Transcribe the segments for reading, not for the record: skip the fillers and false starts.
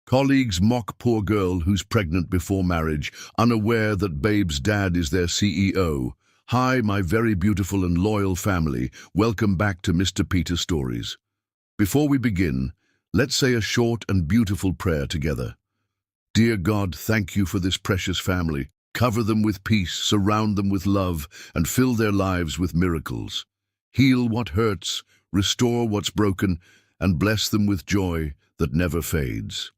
Colleagues mock poor girl who's pregnant before marriage, unaware that babe's dad is their CEO. Hi, my very beautiful and loyal family. Welcome back to Mr. Peter Stories. Before we begin, let's say a short and beautiful prayer together. Dear God, thank you for this precious family. Cover them with peace, surround them with love, and fill their lives with miracles. Heal what hurts, restore what's broken, and bless them with joy that never fades.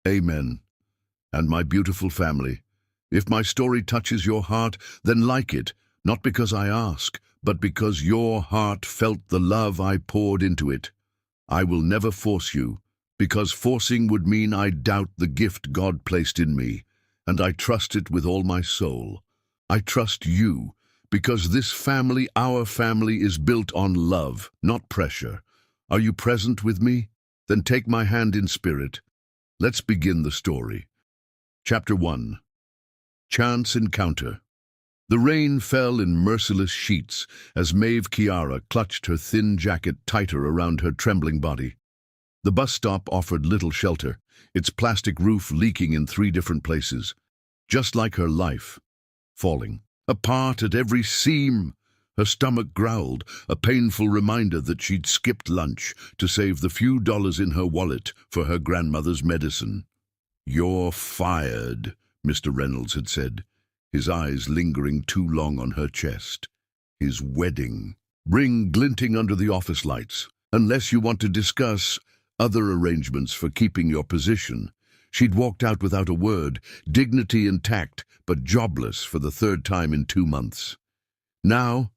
Amen. And my beautiful family, if my story touches your heart, then like it, not because I ask, but because your heart felt the love I poured into it. I will never force you, because forcing would mean I doubt the gift God placed in me, and I trust it with all my soul. I trust you, because this family, our family, is built on love, not pressure. Are you present with me? Then take my hand in spirit. Let's begin the story. Chapter 1. Chance Encounter. The rain fell in merciless sheets as Maeve Chiara clutched her thin jacket tighter around her trembling body. The bus stop offered little shelter, its plastic roof leaking in 3 different places, just like her life, falling apart at every seam. Her stomach growled, a painful reminder that she'd skipped lunch to save the few dollars in her wallet for her grandmother's medicine. "You're fired," Mr. Reynolds had said, his eyes lingering too long on her chest. His wedding ring glinting under the office lights. "Unless you want to discuss other arrangements for keeping your position." She'd walked out without a word, dignity intact, but jobless for the 3rd time in 2 months. Now,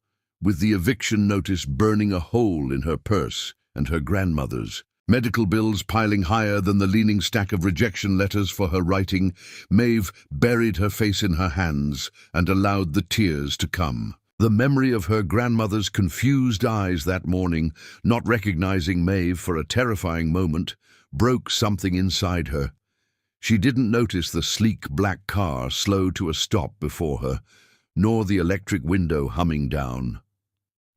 with the eviction notice burning a hole in her purse and her grandmother's, medical bills piling higher than the leaning stack of rejection letters for her writing, Maeve buried her face in her hands and allowed the tears to come. The memory of her grandmother's confused eyes that morning, not recognizing Maeve for a terrifying moment, broke something inside her. She didn't notice the sleek black car slow to a stop before her, nor the electric window humming down.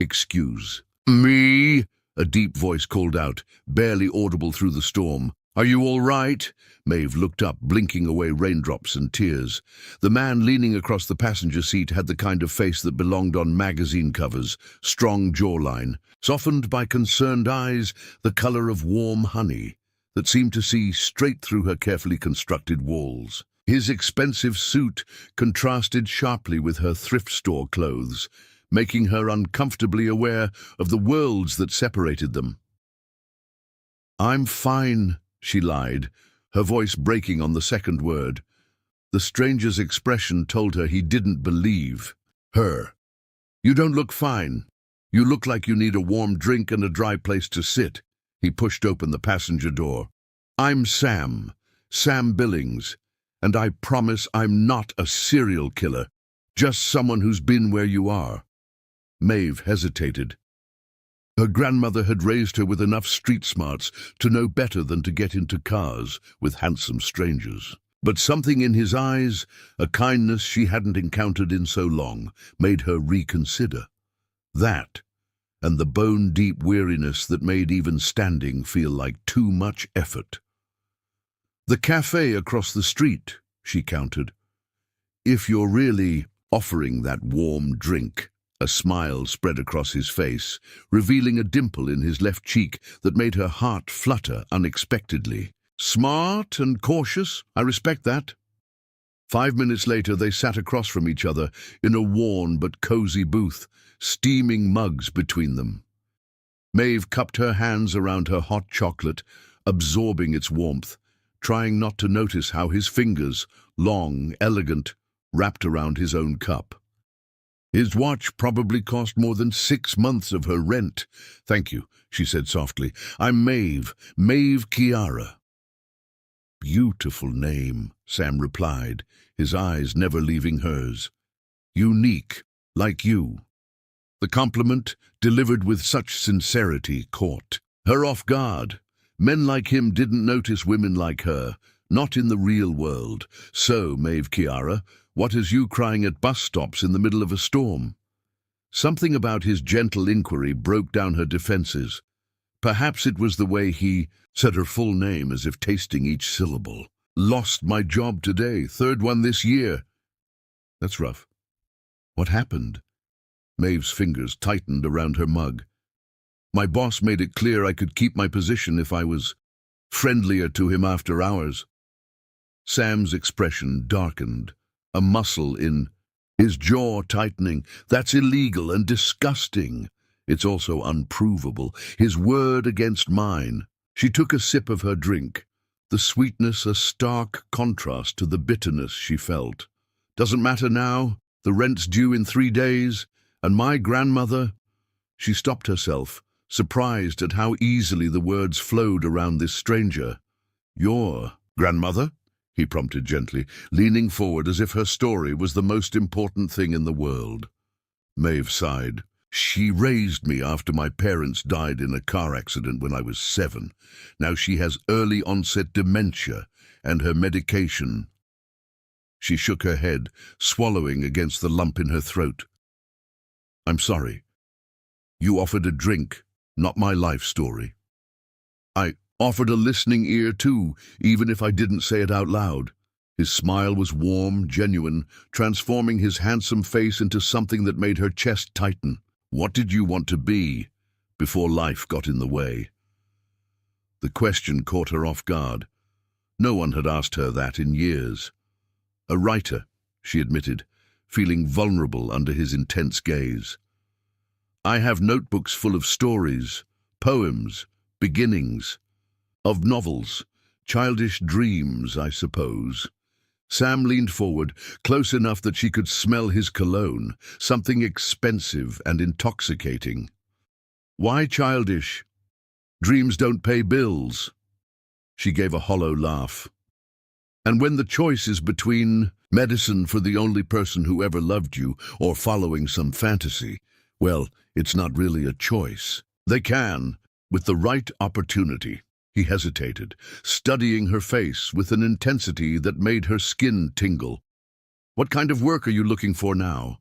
"Excuse me," a deep voice called out, barely audible through the storm. "Are you all right?" Maeve looked up, blinking away raindrops and tears. The man leaning across the passenger seat had the kind of face that belonged on magazine covers, strong jawline, softened by concerned eyes, the color of warm honey, that seemed to see straight through her carefully constructed walls. His expensive suit contrasted sharply with her thrift store clothes, making her uncomfortably aware of the worlds that separated them. "I'm fine," she lied, her voice breaking on the second word. The stranger's expression told her he didn't believe her. "You don't look fine. You look like you need a warm drink and a dry place to sit." He pushed open the passenger door. "I'm Sam Billings, and I promise I'm not a serial killer, just someone who's been where you are." Maeve hesitated. Her grandmother had raised her with enough street smarts to know better than to get into cars with handsome strangers. But something in his eyes, a kindness she hadn't encountered in so long, made her reconsider. That, and the bone-deep weariness that made even standing feel like too much effort. "The cafe across the street," she countered. "If you're really offering that warm drink." A smile spread across his face, revealing a dimple in his left cheek that made her heart flutter unexpectedly. "Smart and cautious, I respect that." 5 minutes later, they sat across from each other in a worn but cozy booth, steaming mugs between them. Maeve cupped her hands around her hot chocolate, absorbing its warmth, trying not to notice how his fingers, long, elegant, wrapped around his own cup. His watch probably cost more than 6 months of her rent. "Thank you," she said softly. "I'm Maeve Chiara." "Beautiful name," Sam replied, his eyes never leaving hers. "Unique, like you." The compliment, delivered with such sincerity, caught her off guard. Men like him didn't notice women like her, not in the real world. "So, Maeve Chiara, what has you crying at bus stops in the middle of a storm?" Something about his gentle inquiry broke down her defenses. Perhaps it was the way he said her full name as if tasting each syllable. Lost my job today, third one this year. That's rough. What happened? Maeve's fingers tightened around her mug. My boss made it clear I could keep my position if I was friendlier to him after hours. Sam's expression darkened, a muscle in his jaw tightening. That's illegal and disgusting. It's also unprovable. His word against mine. She took a sip of her drink, the sweetness a stark contrast to the bitterness she felt. Doesn't matter now. The rent's due in 3 days, and my grandmother... She stopped herself, surprised at how easily the words flowed around this stranger. Your grandmother? He prompted gently, leaning forward as if her story was the most important thing in the world. Maeve sighed. She raised me after my parents died in a car accident when I was 7. Now she has early-onset dementia, and her medication... She shook her head, swallowing against the lump in her throat. I'm sorry. You offered a drink, not my life story. I offered a listening ear too, even if I didn't say it out loud. His smile was warm, genuine, transforming his handsome face into something that made her chest tighten. What did you want to be before life got in the way? The question caught her off guard. No one had asked her that in years. A writer, she admitted, feeling vulnerable under his intense gaze. I have notebooks full of stories, poems, beginnings, of novels, childish dreams, I suppose. Sam leaned forward, close enough that she could smell his cologne, something expensive and intoxicating. Why childish? Dreams don't pay bills. She gave a hollow laugh. And when the choice is between medicine for the only person who ever loved you or following some fantasy, well, it's not really a choice. They can, with the right opportunity. He hesitated, studying her face with an intensity that made her skin tingle. What kind of work are you looking for now?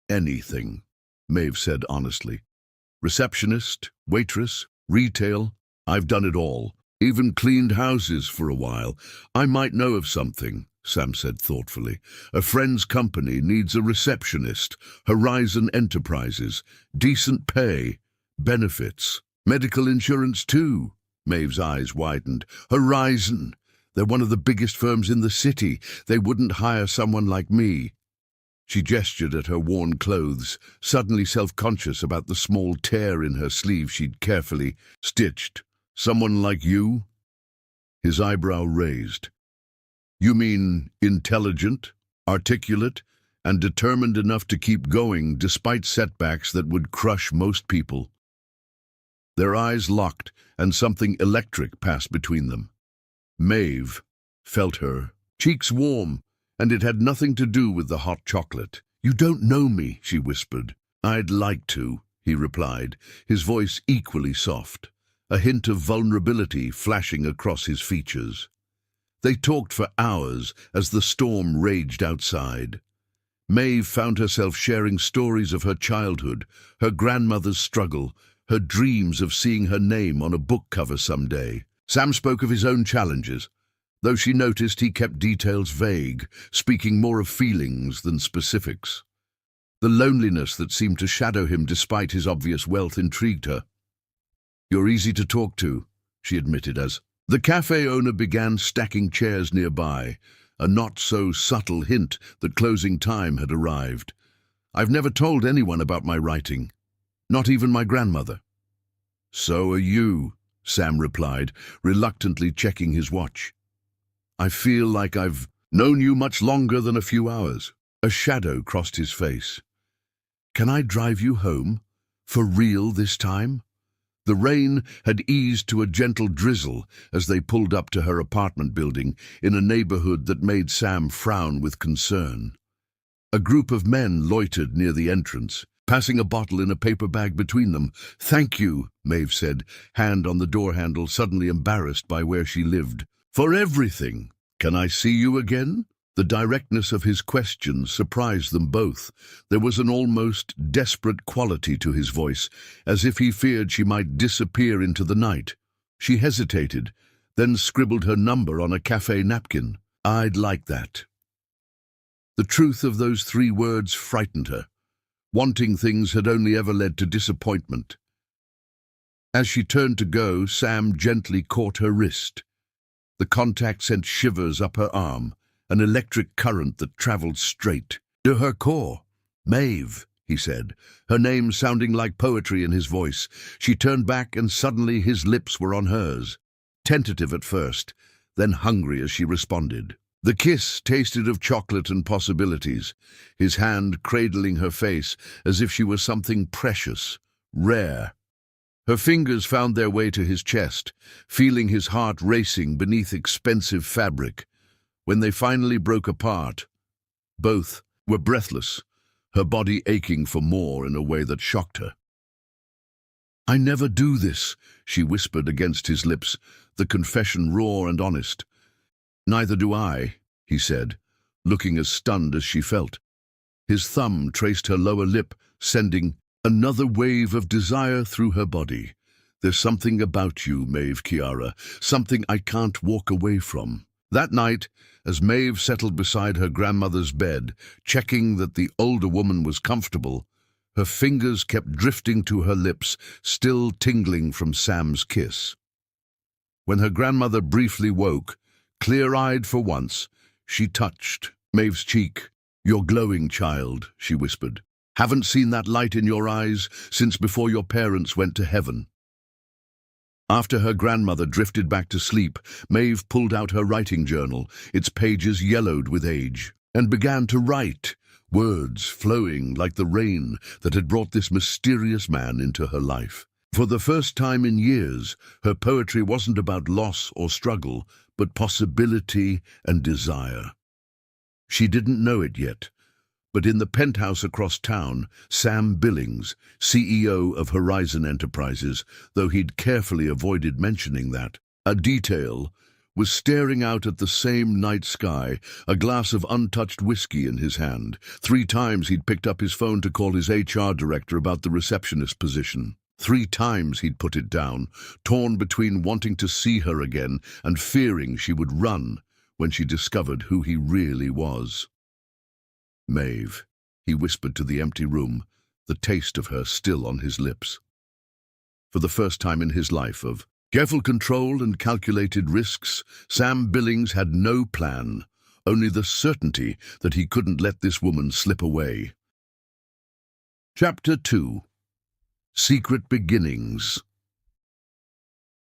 Anything, Maeve said honestly. Receptionist, waitress, retail, I've done it all. Even cleaned houses for a while. I might know of something, Sam said thoughtfully. A friend's company needs a receptionist. Horizon Enterprises. Decent pay. Benefits. Medical insurance too. Maeve's eyes widened. Horizon. They're one of the biggest firms in the city. They wouldn't hire someone like me. She gestured at her worn clothes, suddenly self-conscious about the small tear in her sleeve she'd carefully stitched. Someone like you? His eyebrow raised. You mean intelligent, articulate, and determined enough to keep going despite setbacks that would crush most people? Their eyes locked, and something electric passed between them. Maeve felt her cheeks warm, and it had nothing to do with the hot chocolate. You don't know me, she whispered. I'd like to, he replied, his voice equally soft, a hint of vulnerability flashing across his features. They talked for hours as the storm raged outside. Maeve found herself sharing stories of her childhood, her grandmother's struggle, her dreams of seeing her name on a book cover someday. Sam spoke of his own challenges, though she noticed he kept details vague, speaking more of feelings than specifics. The loneliness that seemed to shadow him despite his obvious wealth intrigued her. You're easy to talk to, she admitted as the cafe owner began stacking chairs nearby, a not-so-subtle hint that closing time had arrived. I've never told anyone about my writing, not even my grandmother. So are you, Sam replied, reluctantly checking his watch. I feel like I've known you much longer than a few hours. A shadow crossed his face. Can I drive you home? For real this time? The rain had eased to a gentle drizzle as they pulled up to her apartment building in a neighborhood that made Sam frown with concern. A group of men loitered near the entrance, passing a bottle in a paper bag between them. Thank you, Maeve said, hand on the door handle, suddenly embarrassed by where she lived. For everything. Can I see you again? The directness of his question surprised them both. There was an almost desperate quality to his voice, as if he feared she might disappear into the night. She hesitated, then scribbled her number on a cafe napkin. "I'd like that." The truth of those 3 words frightened her. Wanting things had only ever led to disappointment. As she turned to go, Sam gently caught her wrist. The contact sent shivers up her arm, an electric current that traveled straight to her core. "Maeve," he said, her name sounding like poetry in his voice. She turned back and suddenly his lips were on hers, tentative at first, then hungry as she responded. The kiss tasted of chocolate and possibilities, his hand cradling her face as if she were something precious, rare. Her fingers found their way to his chest, feeling his heart racing beneath expensive fabric. When they finally broke apart, both were breathless, her body aching for more in a way that shocked her. "I never do this," she whispered against his lips, the confession raw and honest. "Neither do I," he said, looking as stunned as she felt. His thumb traced her lower lip, sending another wave of desire through her body. "There's something about you, Maeve Chiara, something I can't walk away from." That night, as Maeve settled beside her grandmother's bed, checking that the older woman was comfortable, her fingers kept drifting to her lips, still tingling from Sam's kiss. When her grandmother briefly woke, clear-eyed for once, she touched Maeve's cheek. "You're glowing, child," she whispered. "Haven't seen that light in your eyes since before your parents went to heaven." After her grandmother drifted back to sleep, Maeve pulled out her writing journal, its pages yellowed with age, and began to write, words flowing like the rain that had brought this mysterious man into her life. For the first time in years, her poetry wasn't about loss or struggle, but possibility and desire. She didn't know it yet, but in the penthouse across town, Sam Billings, CEO of Horizon Enterprises, though he'd carefully avoided mentioning that, a detail, was staring out at the same night sky, a glass of untouched whiskey in his hand. 3 times he'd picked up his phone to call his HR director about the receptionist position. 3 times he'd put it down, torn between wanting to see her again and fearing she would run when she discovered who he really was. "Maeve," he whispered to the empty room, the taste of her still on his lips. For the first time in his life of careful control and calculated risks, Sam Billings had no plan, only the certainty that he couldn't let this woman slip away. Chapter 2. Secret Beginnings.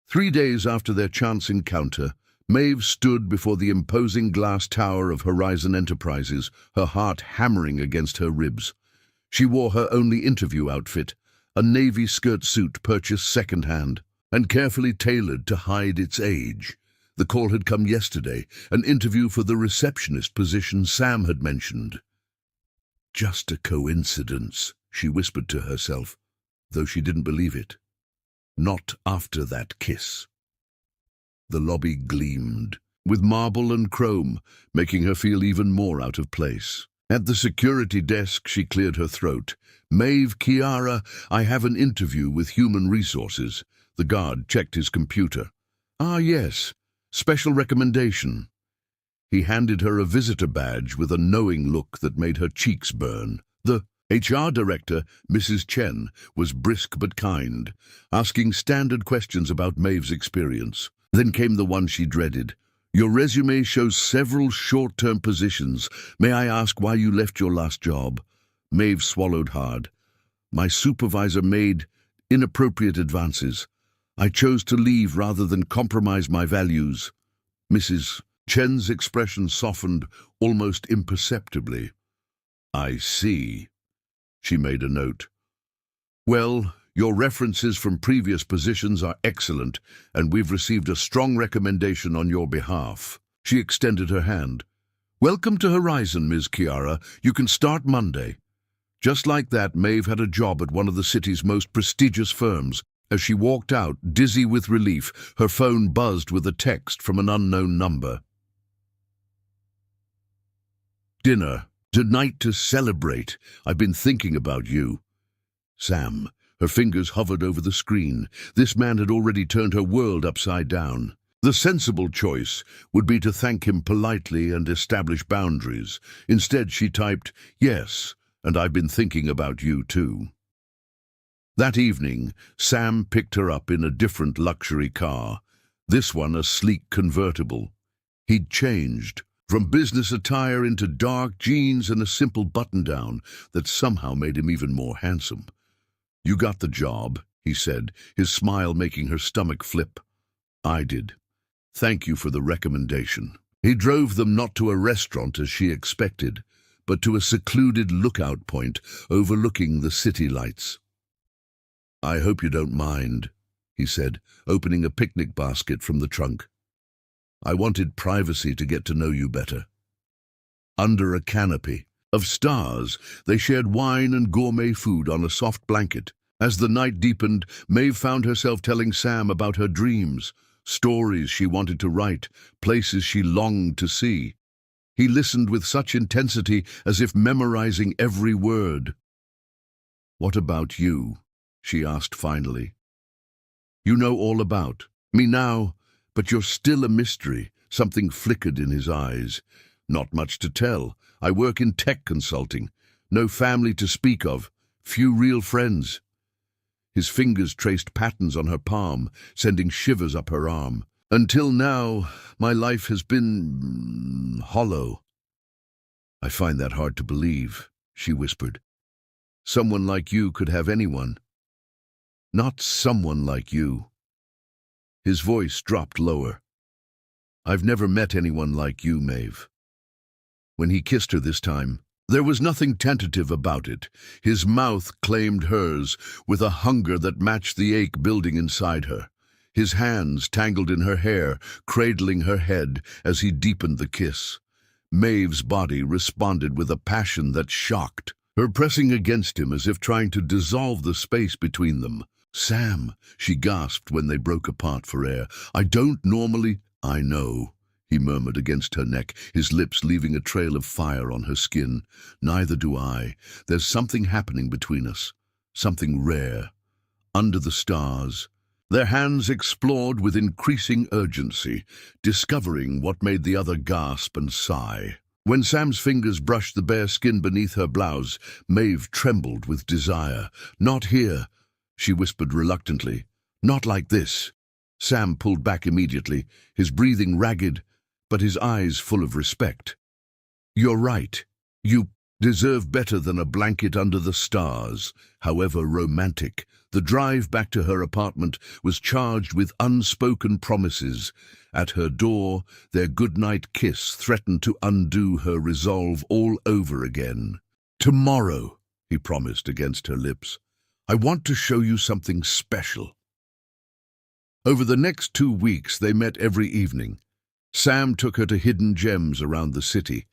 3 days after their chance encounter, Maeve stood before the imposing glass tower of Horizon Enterprises, her heart hammering against her ribs. She wore her only interview outfit, a navy skirt suit purchased second-hand and carefully tailored to hide its age. The call had come yesterday, an interview for the receptionist position Sam had mentioned. Just a coincidence, she whispered to herself, though she didn't believe it. Not after that kiss. The lobby gleamed, with marble and chrome, making her feel even more out of place. At the security desk, she cleared her throat. "Maeve Chiara, I have an interview with Human Resources." The guard checked his computer. "Ah, yes. Special recommendation." He handed her a visitor badge with a knowing look that made her cheeks burn. The HR director, Mrs. Chen, was brisk but kind, asking standard questions about Maeve's experience. Then came the one she dreaded. "Your resume shows several short-term positions. May I ask why you left your last job?" Maeve swallowed hard. "My supervisor made inappropriate advances. I chose to leave rather than compromise my values." Mrs. Chen's expression softened almost imperceptibly. "I see." She made a note. "Well, your references from previous positions are excellent, and we've received a strong recommendation on your behalf." She extended her hand. "Welcome to Horizon, Ms. Chiara. You can start Monday." Just like that, Maeve had a job at one of the city's most prestigious firms. As she walked out, dizzy with relief, her phone buzzed with a text from an unknown number. Dinner. Tonight to celebrate. I've been thinking about you. Sam. Her fingers hovered over the screen. This man had already turned her world upside down. The sensible choice would be to thank him politely and establish boundaries. Instead, she typed, "Yes, and I've been thinking about you too." That evening, Sam picked her up in a different luxury car, this one a sleek convertible. He'd changed from business attire into dark jeans and a simple button-down that somehow made him even more handsome. "You got the job," he said, his smile making her stomach flip. "I did. Thank you for the recommendation." He drove them not to a restaurant as she expected, but to a secluded lookout point overlooking the city lights. "I hope you don't mind," he said, opening a picnic basket from the trunk. "I wanted privacy to get to know you better." Under a canopy of stars, they shared wine and gourmet food on a soft blanket. As the night deepened, Maeve found herself telling Sam about her dreams, stories she wanted to write, places she longed to see. He listened with such intensity as if memorizing every word. "What about you?" she asked finally. "You know all about me now, but you're still a mystery." Something flickered in his eyes. "Not much to tell. I work in tech consulting. No family to speak of. Few real friends." His fingers traced patterns on her palm, sending shivers up her arm. "Until now, my life has been hollow." "I find that hard to believe," she whispered. "Someone like you could have anyone." "Not someone like you." His voice dropped lower. "I've never met anyone like you, Maeve." When he kissed her this time, there was nothing tentative about it. His mouth claimed hers with a hunger that matched the ache building inside her. His hands tangled in her hair, cradling her head as he deepened the kiss. Maeve's body responded with a passion that shocked, her pressing against him as if trying to dissolve the space between them. "Sam," she gasped when they broke apart for air. "I don't normally—" "I know," he murmured against her neck, his lips leaving a trail of fire on her skin. "Neither do I. There's something happening between us. Something rare. Under the stars." Their hands explored with increasing urgency, discovering what made the other gasp and sigh. When Sam's fingers brushed the bare skin beneath her blouse, Maeve trembled with desire. "Not here," she whispered reluctantly. "Not like this." Sam pulled back immediately, his breathing ragged, but his eyes full of respect. "You're right. You deserve better than a blanket under the stars, however romantic." The drive back to her apartment was charged with unspoken promises. At her door, their goodnight kiss threatened to undo her resolve all over again. "Tomorrow," he promised against her lips, "I want to show you something special." Over the next 2 weeks, they met every evening. Sam took her to hidden gems around the city,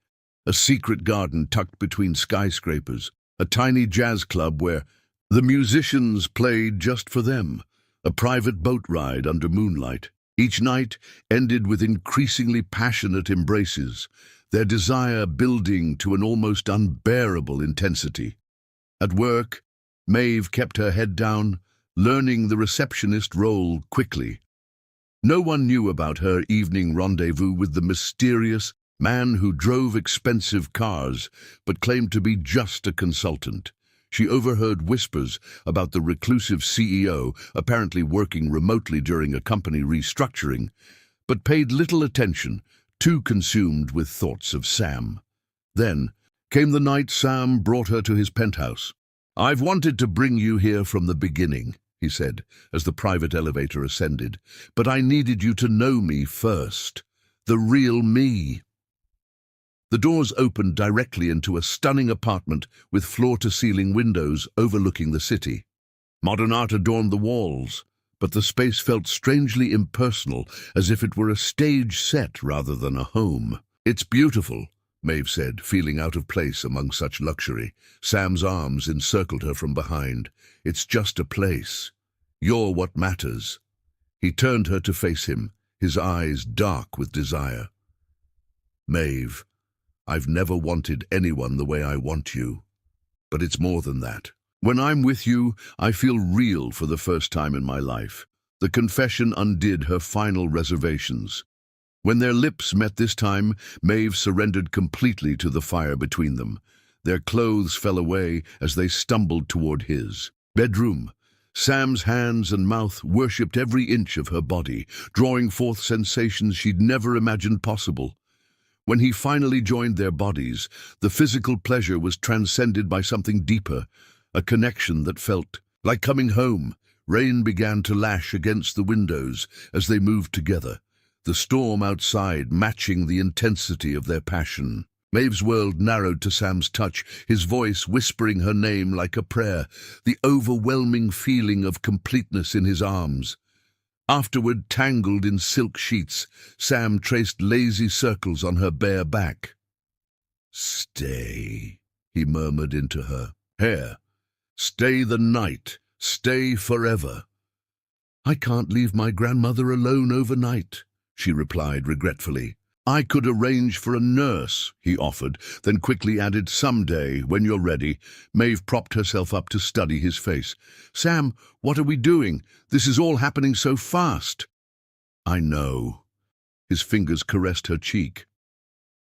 a secret garden tucked between skyscrapers, a tiny jazz club where the musicians played just for them, a private boat ride under moonlight. Each night ended with increasingly passionate embraces, their desire building to an almost unbearable intensity. At work, Maeve kept her head down, learning the receptionist role quickly. No one knew about her evening rendezvous with the mysterious man who drove expensive cars but claimed to be just a consultant. She overheard whispers about the reclusive CEO apparently working remotely during a company restructuring, but paid little attention, too consumed with thoughts of Sam. Then came the night Sam brought her to his penthouse. "I've wanted to bring you here from the beginning," he said, as the private elevator ascended, "but I needed you to know me first. The real me." The doors opened directly into a stunning apartment with floor-to-ceiling windows overlooking the city. Modern art adorned the walls, but the space felt strangely impersonal, as if it were a stage set rather than a home. "It's beautiful," Maeve said, feeling out of place among such luxury. Sam's arms encircled her from behind. "It's just a place. You're what matters." He turned her to face him, his eyes dark with desire. "Maeve, I've never wanted anyone the way I want you. But it's more than that. When I'm with you, I feel real for the first time in my life. The confession undid her final reservations. When their lips met this time, Maeve surrendered completely to the fire between them. Their clothes fell away as they stumbled toward his bedroom. Sam's hands and mouth worshipped every inch of her body, drawing forth sensations she'd never imagined possible. When he finally joined their bodies, the physical pleasure was transcended by something deeper, a connection that felt like coming home. Rain began to lash against the windows as they moved together, the storm outside matching the intensity of their passion. Maeve's world narrowed to Sam's touch, his voice whispering her name like a prayer, the overwhelming feeling of completeness in his arms. Afterward, tangled in silk sheets, Sam traced lazy circles on her bare back. "Stay," he murmured into her hair. "Stay the night. Stay forever." "I can't leave my grandmother alone overnight," she replied regretfully. "I could arrange for a nurse," he offered, then quickly added, "Someday, when you're ready." Maeve propped herself up to study his face. "Sam, what are we doing? This is all happening so fast." "I know." His fingers caressed her cheek.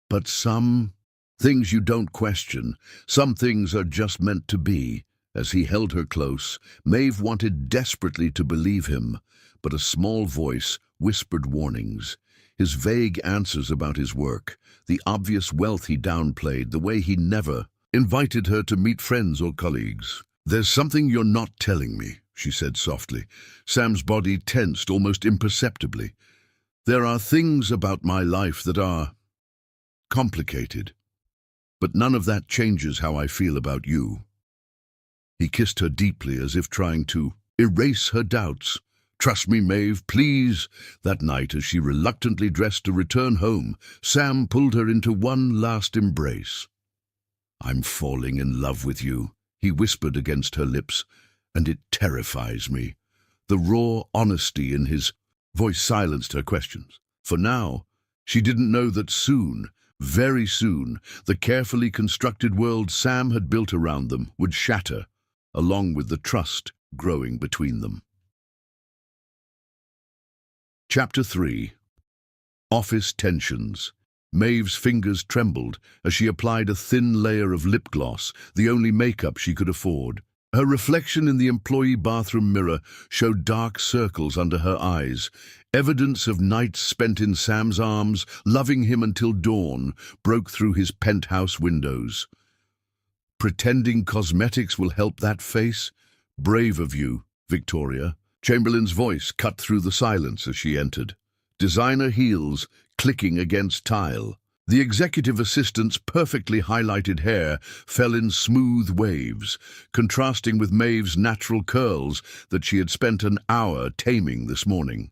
"But some things you don't question. Some things are just meant to be." As he held her close, Maeve wanted desperately to believe him, but a small voice whispered warnings. His vague answers about his work, the obvious wealth he downplayed, the way he never invited her to meet friends or colleagues. "There's something you're not telling me," she said softly. Sam's body tensed almost imperceptibly. "There are things about my life that are complicated, but none of that changes how I feel about you." He kissed her deeply as if trying to erase her doubts. "Trust me, Maeve, please." That night, as she reluctantly dressed to return home, Sam pulled her into one last embrace. "I'm falling in love with you," he whispered against her lips, "and it terrifies me." The raw honesty in his voice silenced her questions. For now, she didn't know that soon, very soon, the carefully constructed world Sam had built around them would shatter, along with the trust growing between them. Chapter 3. Office Tensions. Maeve's fingers trembled as she applied a thin layer of lip gloss, the only makeup she could afford. Her reflection in the employee bathroom mirror showed dark circles under her eyes. Evidence of nights spent in Sam's arms, loving him until dawn, broke through his penthouse windows. "Pretending cosmetics will help that face? Brave of you, Victoria." Chamberlain's voice cut through the silence as she entered. Designer heels clicking against tile. The executive assistant's perfectly highlighted hair fell in smooth waves, contrasting with Maeve's natural curls that she had spent an hour taming this morning.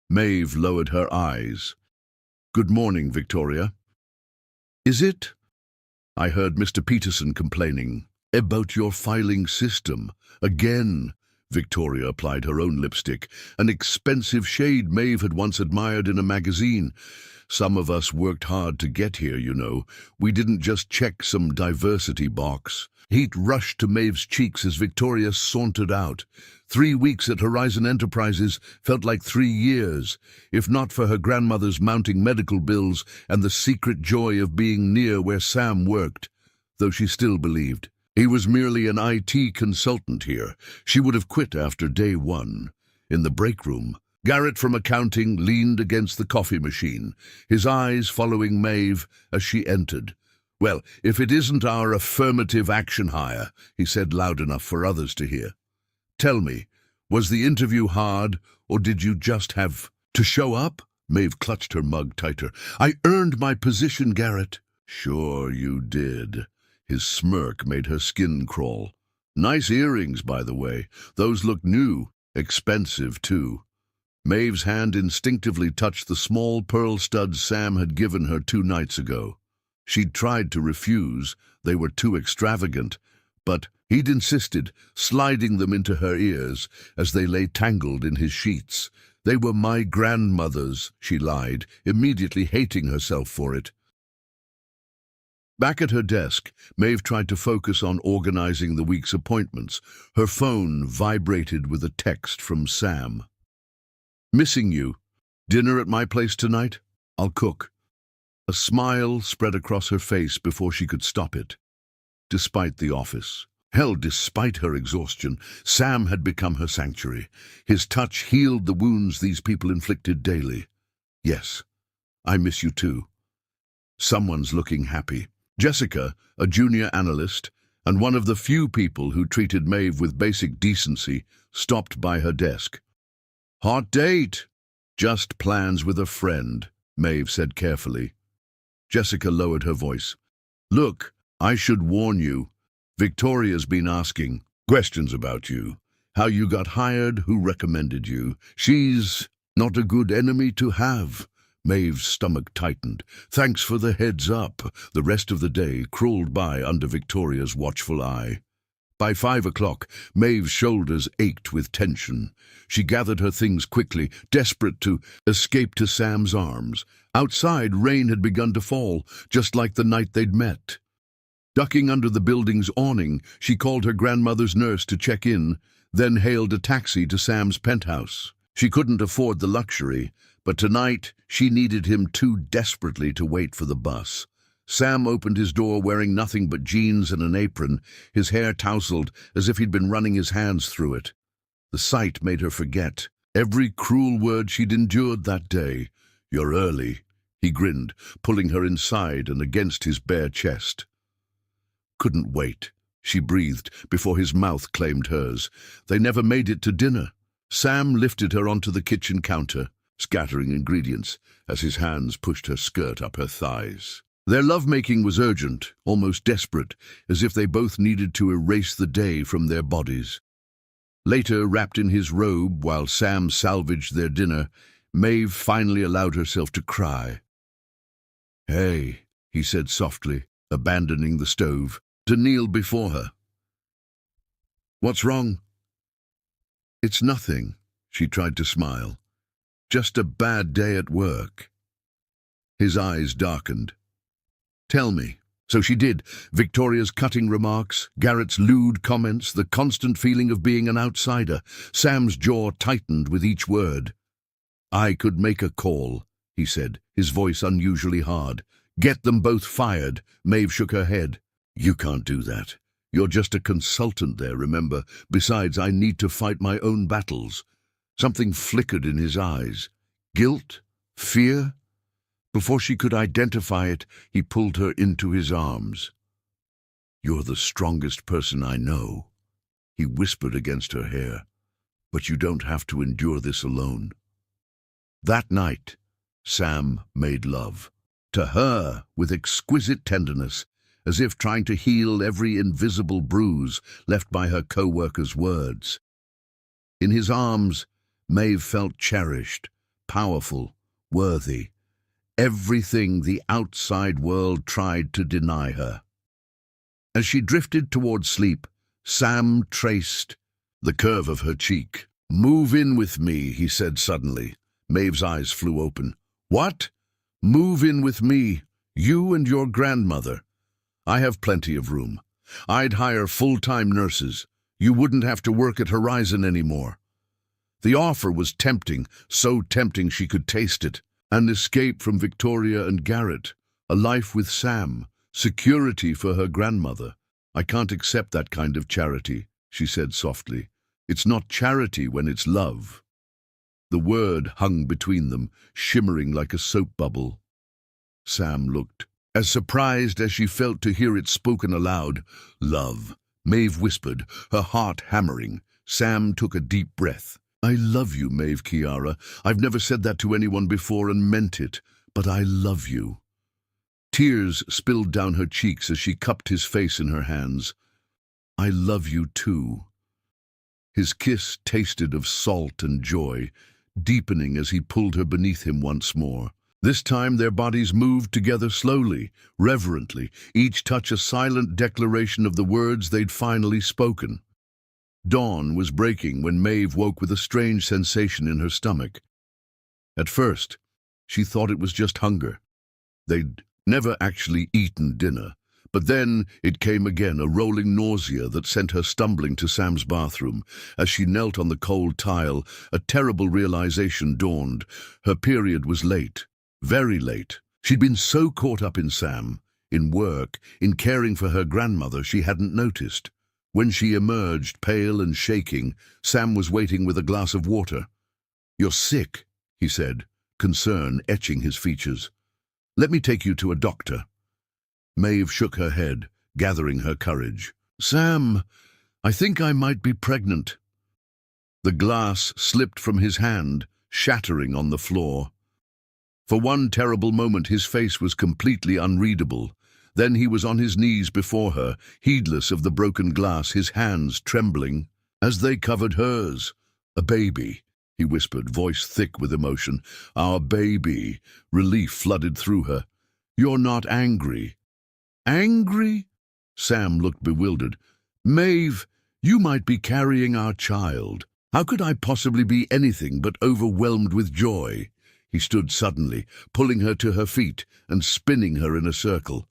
Maeve lowered her eyes. "Good morning, Victoria." "Is it?" "I heard Mr. Peterson complaining about your filing system. Again." Victoria applied her own lipstick, an expensive shade Maeve had once admired in a magazine. "Some of us worked hard to get here, you know. We didn't just check some diversity box." Heat rushed to Maeve's cheeks as Victoria sauntered out. 3 weeks at Horizon Enterprises felt like 3 years, if not for her grandmother's mounting medical bills and the secret joy of being near where Sam worked, though she still believed he was merely an IT consultant here. She would have quit after day 1. In the break room, Garrett from accounting leaned against the coffee machine, his eyes following Maeve as she entered. "Well, if it isn't our affirmative action hire," he said loud enough for others to hear. "Tell me, was the interview hard, or did you just have to show up?" Maeve clutched her mug tighter. "I earned my position, Garrett." "Sure you did." His smirk made her skin crawl. "Nice earrings, by the way. Those look new. Expensive, too." Maeve's hand instinctively touched the small pearl studs Sam had given her 2 nights ago. She'd tried to refuse. They were too extravagant. But he'd insisted, sliding them into her ears as they lay tangled in his sheets. "They were my grandmother's," she lied, immediately hating herself for it. Back at her desk, Maeve tried to focus on organizing the week's appointments. Her phone vibrated with a text from Sam. "Missing you. Dinner at my place tonight? I'll cook." A smile spread across her face before she could stop it. Despite the office, despite her exhaustion, Sam had become her sanctuary. His touch healed the wounds these people inflicted daily. "Yes, I miss you too." Someone's looking happy. Jessica, a junior analyst, and one of the few people who treated Maeve with basic decency, stopped by her desk. "Hot date." "Just plans with a friend," Maeve said carefully. Jessica lowered her voice. "Look, I should warn you. Victoria's been asking questions about you. How you got hired, who recommended you. She's not a good enemy to have." Maeve's stomach tightened. "Thanks for the heads up." The rest of the day crawled by under Victoria's watchful eye. By 5 o'clock, Maeve's shoulders ached with tension. She gathered her things quickly, desperate to escape to Sam's arms. Outside, rain had begun to fall, just like the night they'd met. Ducking under the building's awning, she called her grandmother's nurse to check in, then hailed a taxi to Sam's penthouse. She couldn't afford the luxury, but tonight she needed him too desperately to wait for the bus. Sam opened his door wearing nothing but jeans and an apron, his hair tousled as if he'd been running his hands through it. The sight made her forget every cruel word she'd endured that day. "You're early," he grinned, pulling her inside and against his bare chest. "Couldn't wait," she breathed before his mouth claimed hers. They never made it to dinner. Sam lifted her onto the kitchen counter, scattering ingredients as his hands pushed her skirt up her thighs. Their lovemaking was urgent, almost desperate, as if they both needed to erase the day from their bodies. Later, wrapped in his robe while Sam salvaged their dinner, Maeve finally allowed herself to cry. "Hey," he said softly, abandoning the stove, to kneel before her. "What's wrong?" "It's nothing," she tried to smile. "Just a bad day at work." His eyes darkened. "Tell me." So she did. Victoria's cutting remarks, Garrett's lewd comments, the constant feeling of being an outsider. Sam's jaw tightened with each word. "I could make a call," he said, his voice unusually hard. "Get them both fired." Maeve shook her head. "You can't do that. You're just a consultant there, remember? Besides, I need to fight my own battles." Something flickered in his eyes. Guilt? Fear? Before she could identify it, he pulled her into his arms. "You're the strongest person I know," he whispered against her hair. "But you don't have to endure this alone." That night, Sam made love. To her, with exquisite tenderness, as if trying to heal every invisible bruise left by her co-worker's words. In his arms, Maeve felt cherished, powerful, worthy. Everything the outside world tried to deny her. As she drifted toward sleep, Sam traced the curve of her cheek. "Move in with me," he said suddenly. Maeve's eyes flew open. "What?" "Move in with me, you and your grandmother. I have plenty of room. I'd hire full-time nurses. You wouldn't have to work at Horizon anymore." The offer was tempting, so tempting she could taste it. An escape from Victoria and Garrett, a life with Sam, security for her grandmother. "I can't accept that kind of charity," she said softly. "It's not charity when it's love." The word hung between them, shimmering like a soap bubble. Sam looked, as surprised as she felt to hear it spoken aloud. "Love," Maeve whispered, her heart hammering. Sam took a deep breath. "I love you, Maeve Chiara. I've never said that to anyone before and meant it, but I love you." Tears spilled down her cheeks as she cupped his face in her hands. "I love you too." His kiss tasted of salt and joy, deepening as he pulled her beneath him once more. This time their bodies moved together slowly, reverently, each touch a silent declaration of the words they'd finally spoken. Dawn was breaking when Maeve woke with a strange sensation in her stomach. At first, she thought it was just hunger. They'd never actually eaten dinner, But then it came again, a rolling nausea that sent her stumbling to Sam's bathroom. As she knelt on the cold tile, a terrible realization dawned. Her period was late, very late. She'd been so caught up in Sam, in work, in caring for her grandmother, she hadn't noticed. When she emerged, pale and shaking, Sam was waiting with a glass of water. "You're sick," he said, concern etching his features. "Let me take you to a doctor." Maeve shook her head, gathering her courage. "Sam, I think I might be pregnant." The glass slipped from his hand, shattering on the floor. For one terrible moment his face was completely unreadable. Then he was on his knees before her, heedless of the broken glass, his hands trembling as they covered hers. "A baby," he whispered, voice thick with emotion. "Our baby." Relief flooded through her. "You're not angry." "Angry?" Sam looked bewildered. "Maeve, you might be carrying our child. How could I possibly be anything but overwhelmed with joy?" He stood suddenly, pulling her to her feet and spinning her in a circle.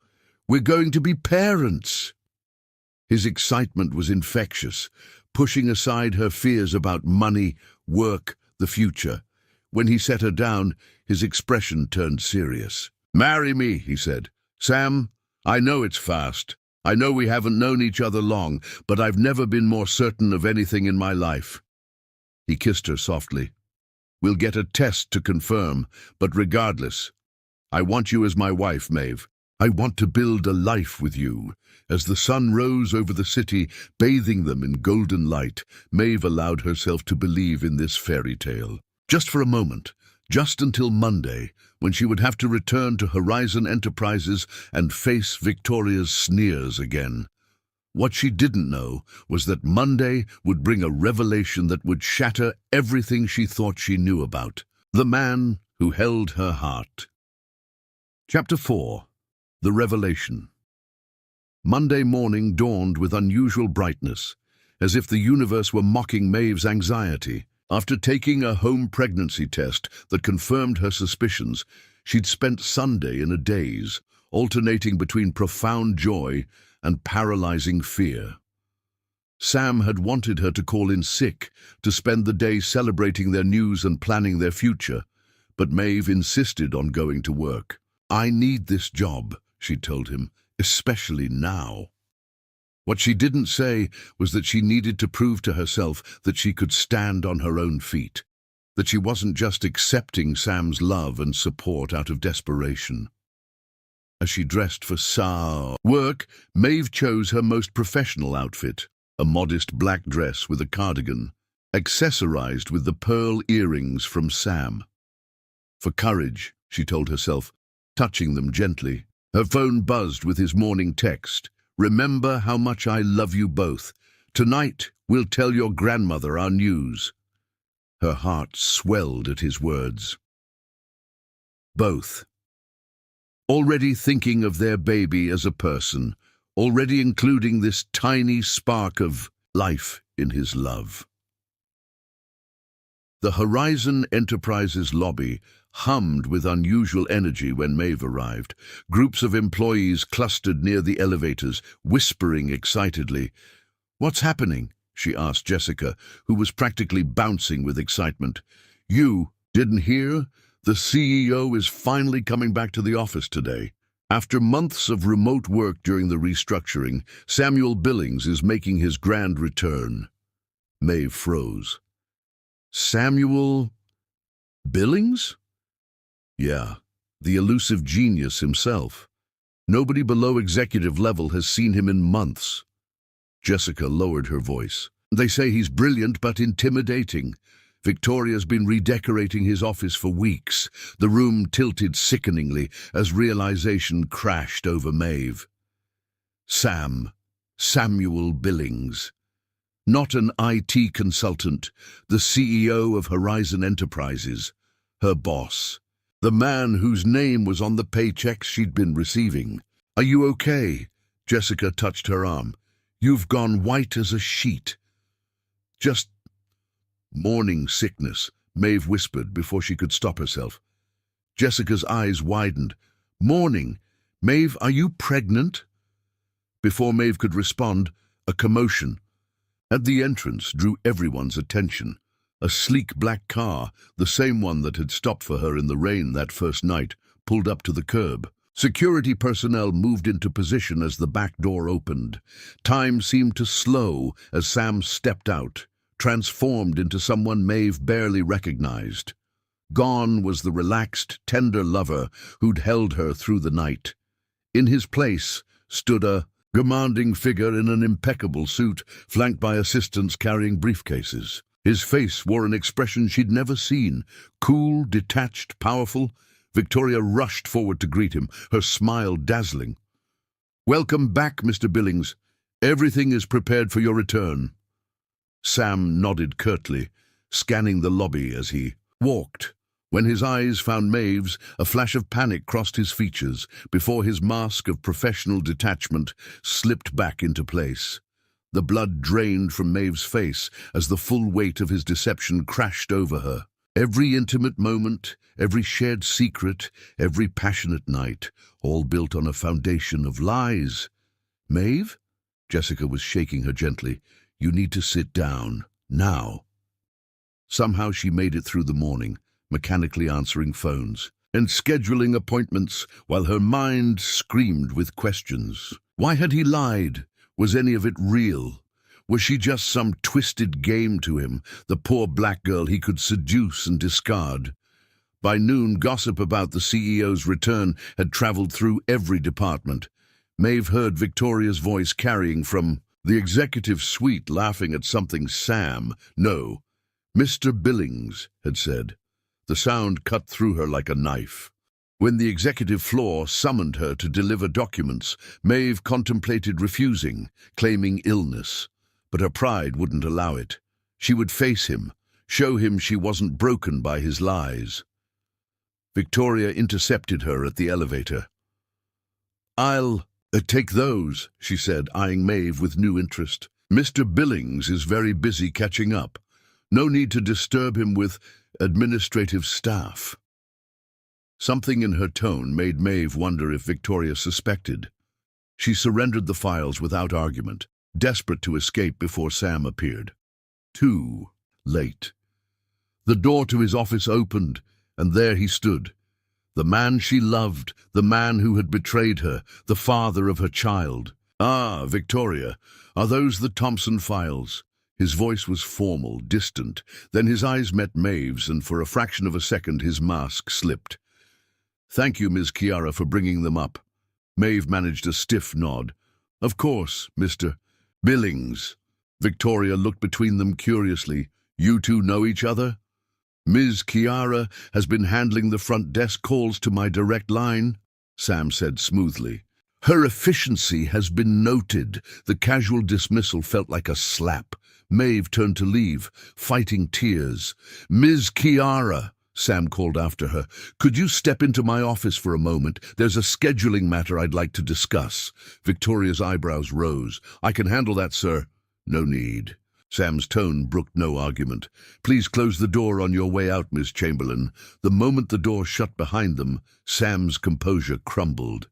"We're going to be parents!" His excitement was infectious, pushing aside her fears about money, work, the future. When he set her down, his expression turned serious. "Marry me," he said. "Sam, I know it's fast. I know we haven't known each other long, but I've never been more certain of anything in my life." He kissed her softly. "We'll get a test to confirm, but regardless, I want you as my wife, Maeve. I want to build a life with you." As the sun rose over the city, bathing them in golden light, Maeve allowed herself to believe in this fairy tale. Just for a moment, just until Monday, when she would have to return to Horizon Enterprises and face Victoria's sneers again. What she didn't know was that Monday would bring a revelation that would shatter everything she thought she knew about the man who held her heart. Chapter 4. The Revelation. Monday morning dawned with unusual brightness, as if the universe were mocking Maeve's anxiety. After taking a home pregnancy test that confirmed her suspicions, she'd spent Sunday in a daze, alternating between profound joy and paralyzing fear. Sam had wanted her to call in sick, to spend the day celebrating their news and planning their future, but Maeve insisted on going to work. "I need this job," she told him, "especially now." What she didn't say was that she needed to prove to herself that she could stand on her own feet, that she wasn't just accepting Sam's love and support out of desperation. As she dressed for work, Maeve chose her most professional outfit, a modest black dress with a cardigan, accessorized with the pearl earrings from Sam. For courage, she told herself, touching them gently. Her phone buzzed with his morning text. "Remember how much I love you both. Tonight we'll tell your grandmother our news." Her heart swelled at his words. Both. Already thinking of their baby as a person, already including this tiny spark of life in his love. The Horizon Enterprises lobby hummed with unusual energy when Maeve arrived. Groups of employees clustered near the elevators, whispering excitedly. "What's happening?" she asked Jessica, who was practically bouncing with excitement. "You didn't hear? The CEO is finally coming back to the office today. After months of remote work during the restructuring, Samuel Billings is making his grand return." Maeve froze. "Samuel Billings?" "Yeah, the elusive genius himself. Nobody below executive level has seen him in months." Jessica lowered her voice. "They say he's brilliant but intimidating. Victoria's been redecorating his office for weeks." The room tilted sickeningly as realization crashed over Maeve. Samuel Billings. Not an IT consultant, the CEO of Horizon Enterprises, her boss. The man whose name was on the paychecks she'd been receiving. "Are you okay?" Jessica touched her arm. "You've gone white as a sheet." "Just morning sickness," Maeve whispered before she could stop herself. Jessica's eyes widened. "Morning? Maeve, are you pregnant?" Before Maeve could respond, a commotion at the entrance drew everyone's attention. A sleek black car, the same one that had stopped for her in the rain that first night, pulled up to the curb. Security personnel moved into position as the back door opened. Time seemed to slow as Sam stepped out, transformed into someone Maeve barely recognized. Gone was the relaxed, tender lover who'd held her through the night. In his place stood a commanding figure in an impeccable suit, flanked by assistants carrying briefcases. His face wore an expression she'd never seen, cool, detached, powerful. Victoria rushed forward to greet him, her smile dazzling. "Welcome back, Mr. Billings. Everything is prepared for your return." Sam nodded curtly, scanning the lobby as he walked. When his eyes found Maeve's, a flash of panic crossed his features before his mask of professional detachment slipped back into place. The blood drained from Maeve's face as the full weight of his deception crashed over her. Every intimate moment, every shared secret, every passionate night, all built on a foundation of lies. "Maeve?" Jessica was shaking her gently. "You need to sit down, now." Somehow she made it through the morning, mechanically answering phones and scheduling appointments while her mind screamed with questions. Why had he lied? Was any of it real? Was she just some twisted game to him, the poor black girl he could seduce and discard? By noon, gossip about the CEO's return had traveled through every department. Maeve heard Victoria's voice carrying from the executive suite, laughing at something Mr. Billings had said. The sound cut through her like a knife. When the executive floor summoned her to deliver documents, Maeve contemplated refusing, claiming illness. But her pride wouldn't allow it. She would face him, show him she wasn't broken by his lies. Victoria intercepted her at the elevator. "I'll take those," she said, eyeing Maeve with new interest. "Mr. Billings is very busy catching up. No need to disturb him with administrative staff." Something in her tone made Maeve wonder if Victoria suspected. She surrendered the files without argument, desperate to escape before Sam appeared. Too late. The door to his office opened, and there he stood. The man she loved, the man who had betrayed her, the father of her child. "Ah, Victoria, are those the Thompson files?" His voice was formal, distant. Then his eyes met Maeve's, and for a fraction of a second his mask slipped. "Thank you, Ms. Chiara, for bringing them up." Maeve managed a stiff nod. "Of course, Mr. Billings." Victoria looked between them curiously. "You two know each other?" "Ms. Chiara has been handling the front desk calls to my direct line," Sam said smoothly. "Her efficiency has been noted." The casual dismissal felt like a slap. Maeve turned to leave, fighting tears. "Ms. Chiara," Sam called after her, "could you step into my office for a moment? There's a scheduling matter I'd like to discuss." Victoria's eyebrows rose. "I can handle that, sir." "No need." Sam's tone brooked no argument. "Please close the door on your way out, Miss Chamberlain." The moment the door shut behind them, Sam's composure crumbled.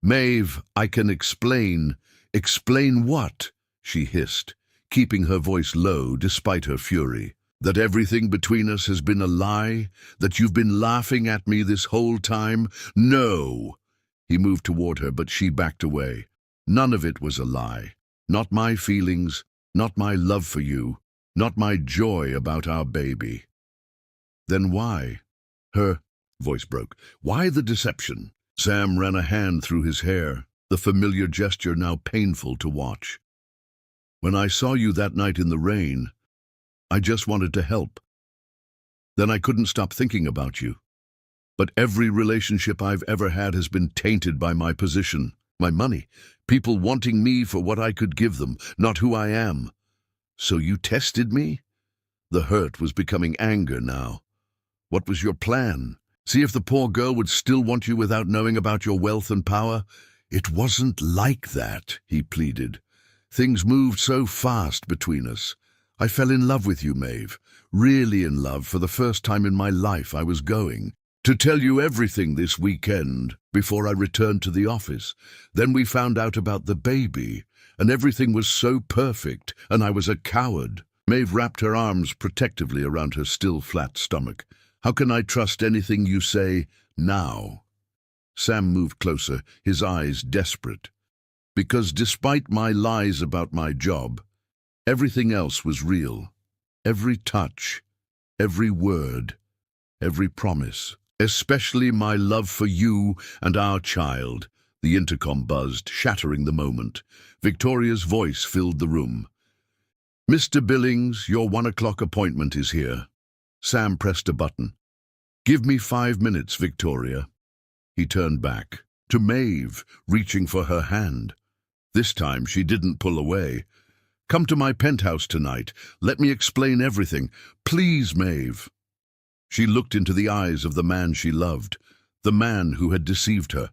"Maeve, I can explain." "Explain what?" she hissed, keeping her voice low despite her fury. "That everything between us has been a lie? That you've been laughing at me this whole time?" "No!" He moved toward her, but she backed away. "None of it was a lie. Not my feelings, not my love for you, not my joy about our baby." "Then why?" Her voice broke. "Why the deception?" Sam ran a hand through his hair, the familiar gesture now painful to watch. "When I saw you that night in the rain, I just wanted to help. Then I couldn't stop thinking about you. But every relationship I've ever had has been tainted by my position, my money, people wanting me for what I could give them, not who I am. So you tested me?" The hurt was becoming anger now. "What was your plan? See if the poor girl would still want you without knowing about your wealth and power?" "It wasn't like that," he pleaded. "Things moved so fast between us. I fell in love with you, Maeve. Really in love for the first time in my life. I was going to tell you everything this weekend before I returned to the office. Then we found out about the baby, and everything was so perfect, and I was a coward." Maeve wrapped her arms protectively around her still flat stomach. "How can I trust anything you say now?" Sam moved closer, his eyes desperate. "Because despite my lies about my job, everything else was real. Every touch, every word, every promise. Especially my love for you and our child." The intercom buzzed, shattering the moment. Victoria's voice filled the room. "Mr. Billings, your 1 o'clock appointment is here." Sam pressed a button. "Give me 5 minutes, Victoria." He turned back to Maeve, reaching for her hand. This time she didn't pull away. "Come to my penthouse tonight. Let me explain everything. Please, Maeve." She looked into the eyes of the man she loved, the man who had deceived her,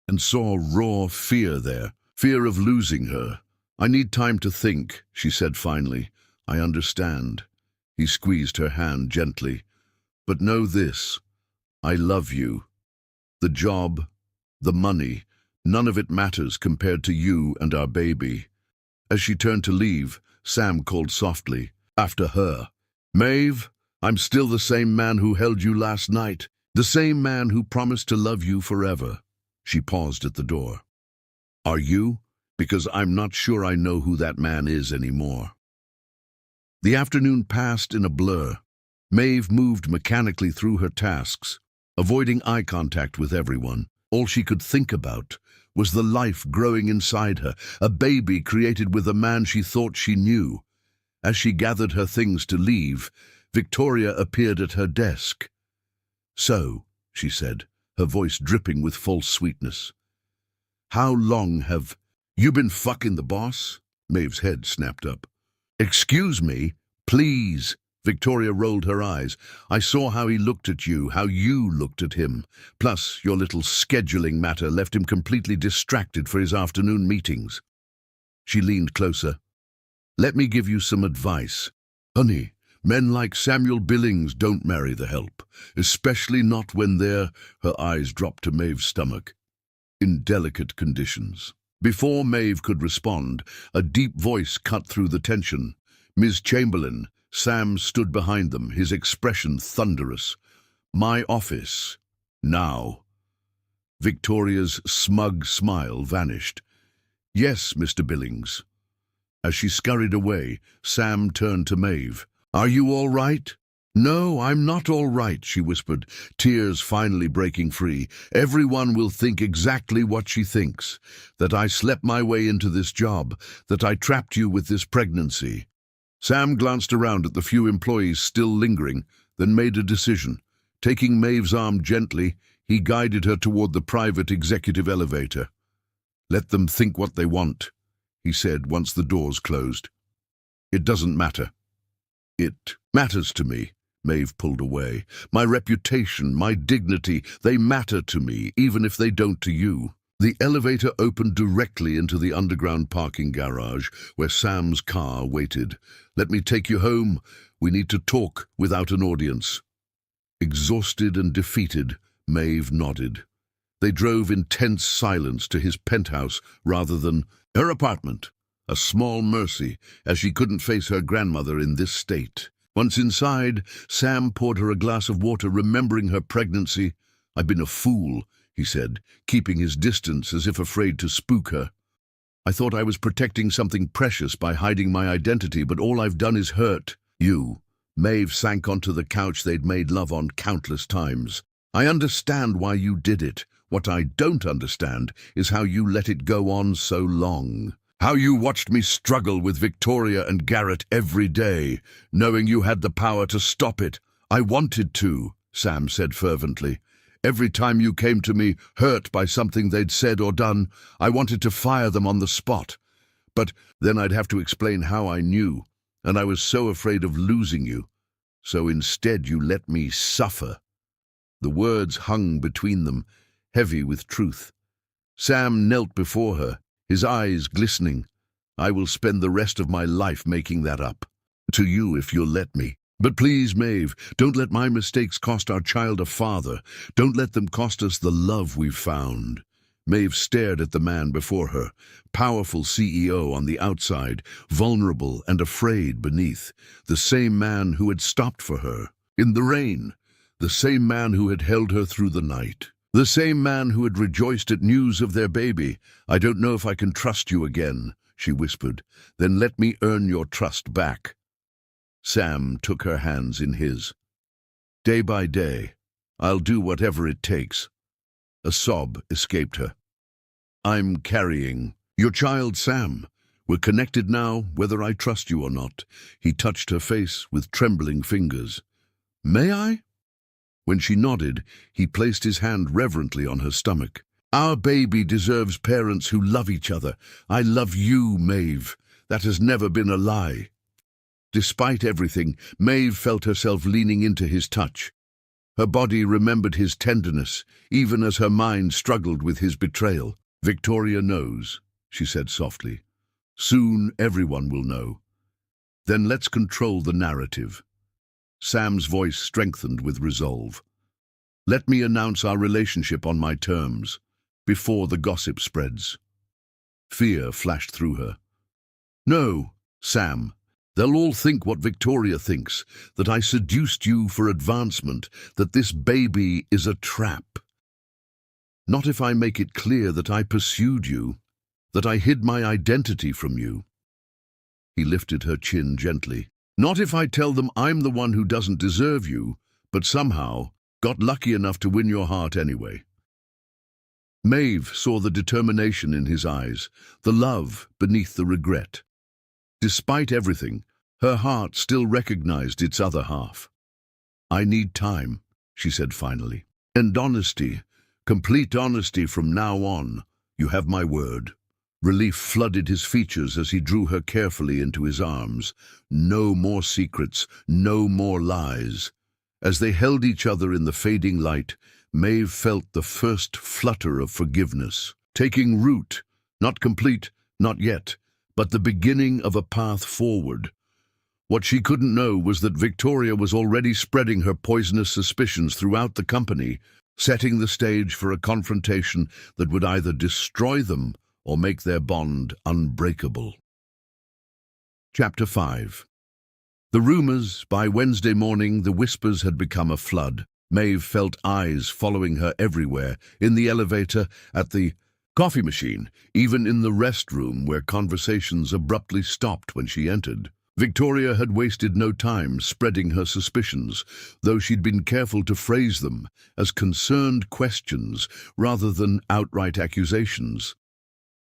and saw raw fear there, fear of losing her. "I need time to think," she said finally. "I understand." He squeezed her hand gently. "But know this, I love you. The job, the money, none of it matters compared to you and our baby." As she turned to leave, Sam called softly, after her, "Maeve, I'm still the same man who held you last night, the same man who promised to love you forever." She paused at the door. "Are you? Because I'm not sure I know who that man is anymore." The afternoon passed in a blur. Maeve moved mechanically through her tasks, avoiding eye contact with everyone. All she could think about was the life growing inside her, a baby created with a man she thought she knew. As she gathered her things to leave, Victoria appeared at her desk. "So," she said, her voice dripping with false sweetness, "how long have you been fucking the boss?" Maeve's head snapped up. "Excuse me, please." Victoria rolled her eyes. "I saw how he looked at you, how you looked at him. Plus, your little scheduling matter left him completely distracted for his afternoon meetings." She leaned closer. "Let me give you some advice. Honey, men like Samuel Billings don't marry the help, especially not when they're," her eyes dropped to Maeve's stomach, "in delicate conditions." Before Maeve could respond, a deep voice cut through the tension. "Ms. Chamberlain." Sam stood behind them, his expression thunderous. "My office. Now." Victoria's smug smile vanished. "Yes, Mr. Billings." As she scurried away, Sam turned to Maeve. "Are you all right?" "No, I'm not all right," she whispered, tears finally breaking free. "Everyone will think exactly what she thinks, that I slept my way into this job, that I trapped you with this pregnancy." Sam glanced around at the few employees still lingering, then made a decision. Taking Maeve's arm gently, he guided her toward the private executive elevator. "Let them think what they want," he said once the doors closed. "It doesn't matter." "It matters to me." Maeve pulled away. "My reputation, my dignity, they matter to me, even if they don't to you." The elevator opened directly into the underground parking garage, where Sam's car waited. "Let me take you home. We need to talk without an audience." Exhausted and defeated, Maeve nodded. They drove in tense silence to his penthouse rather than her apartment. A small mercy, as she couldn't face her grandmother in this state. Once inside, Sam poured her a glass of water, remembering her pregnancy. "I've been a fool," he said, keeping his distance as if afraid to spook her. "I thought I was protecting something precious by hiding my identity, but all I've done is hurt you." Maeve sank onto the couch they'd made love on countless times. "I understand why you did it. What I don't understand is how you let it go on so long. How you watched me struggle with Victoria and Garrett every day, knowing you had the power to stop it." "I wanted to," Sam said fervently. "Every time you came to me, hurt by something they'd said or done, I wanted to fire them on the spot. But then I'd have to explain how I knew, and I was so afraid of losing you. So instead you let me suffer." The words hung between them, heavy with truth. Sam knelt before her, his eyes glistening. "I will spend the rest of my life making that up. To you if you'll let me." But please, Maeve, don't let my mistakes cost our child a father. Don't let them cost us the love we've found. Maeve stared at the man before her, powerful CEO on the outside, vulnerable and afraid beneath, the same man who had stopped for her, in the rain, the same man who had held her through the night, the same man who had rejoiced at news of their baby. "I don't know if I can trust you again," she whispered. "Then let me earn your trust back." Sam took her hands in his. "Day by day, I'll do whatever it takes." A sob escaped her. "I'm carrying your child, Sam. We're connected now, whether I trust you or not." He touched her face with trembling fingers. "May I?" When she nodded, he placed his hand reverently on her stomach. "Our baby deserves parents who love each other. I love you, Maeve. That has never been a lie." Despite everything, Maeve felt herself leaning into his touch. Her body remembered his tenderness, even as her mind struggled with his betrayal. "Victoria knows," she said softly. "Soon everyone will know. Then let's control the narrative." Sam's voice strengthened with resolve. "Let me announce our relationship on my terms, before the gossip spreads." Fear flashed through her. "No, Sam. They'll all think what Victoria thinks, that I seduced you for advancement, that this baby is a trap. Not if I make it clear that I pursued you, that I hid my identity from you." He lifted her chin gently. "Not if I tell them I'm the one who doesn't deserve you, but somehow got lucky enough to win your heart anyway." Maeve saw the determination in his eyes, the love beneath the regret. Despite everything, her heart still recognized its other half. "I need time," she said finally. "And honesty, complete honesty from now on. You have my word." Relief flooded his features as he drew her carefully into his arms. No more secrets, no more lies. As they held each other in the fading light, Maeve felt the first flutter of forgiveness, taking root, not complete, not yet, but the beginning of a path forward. What she couldn't know was that Victoria was already spreading her poisonous suspicions throughout the company, setting the stage for a confrontation that would either destroy them or make their bond unbreakable. Chapter 5. The rumors. By Wednesday morning, the whispers had become a flood. Maeve felt eyes following her everywhere, in the elevator, at the coffee machine, even in the restroom where conversations abruptly stopped when she entered. Victoria had wasted no time spreading her suspicions, though she'd been careful to phrase them as concerned questions rather than outright accusations.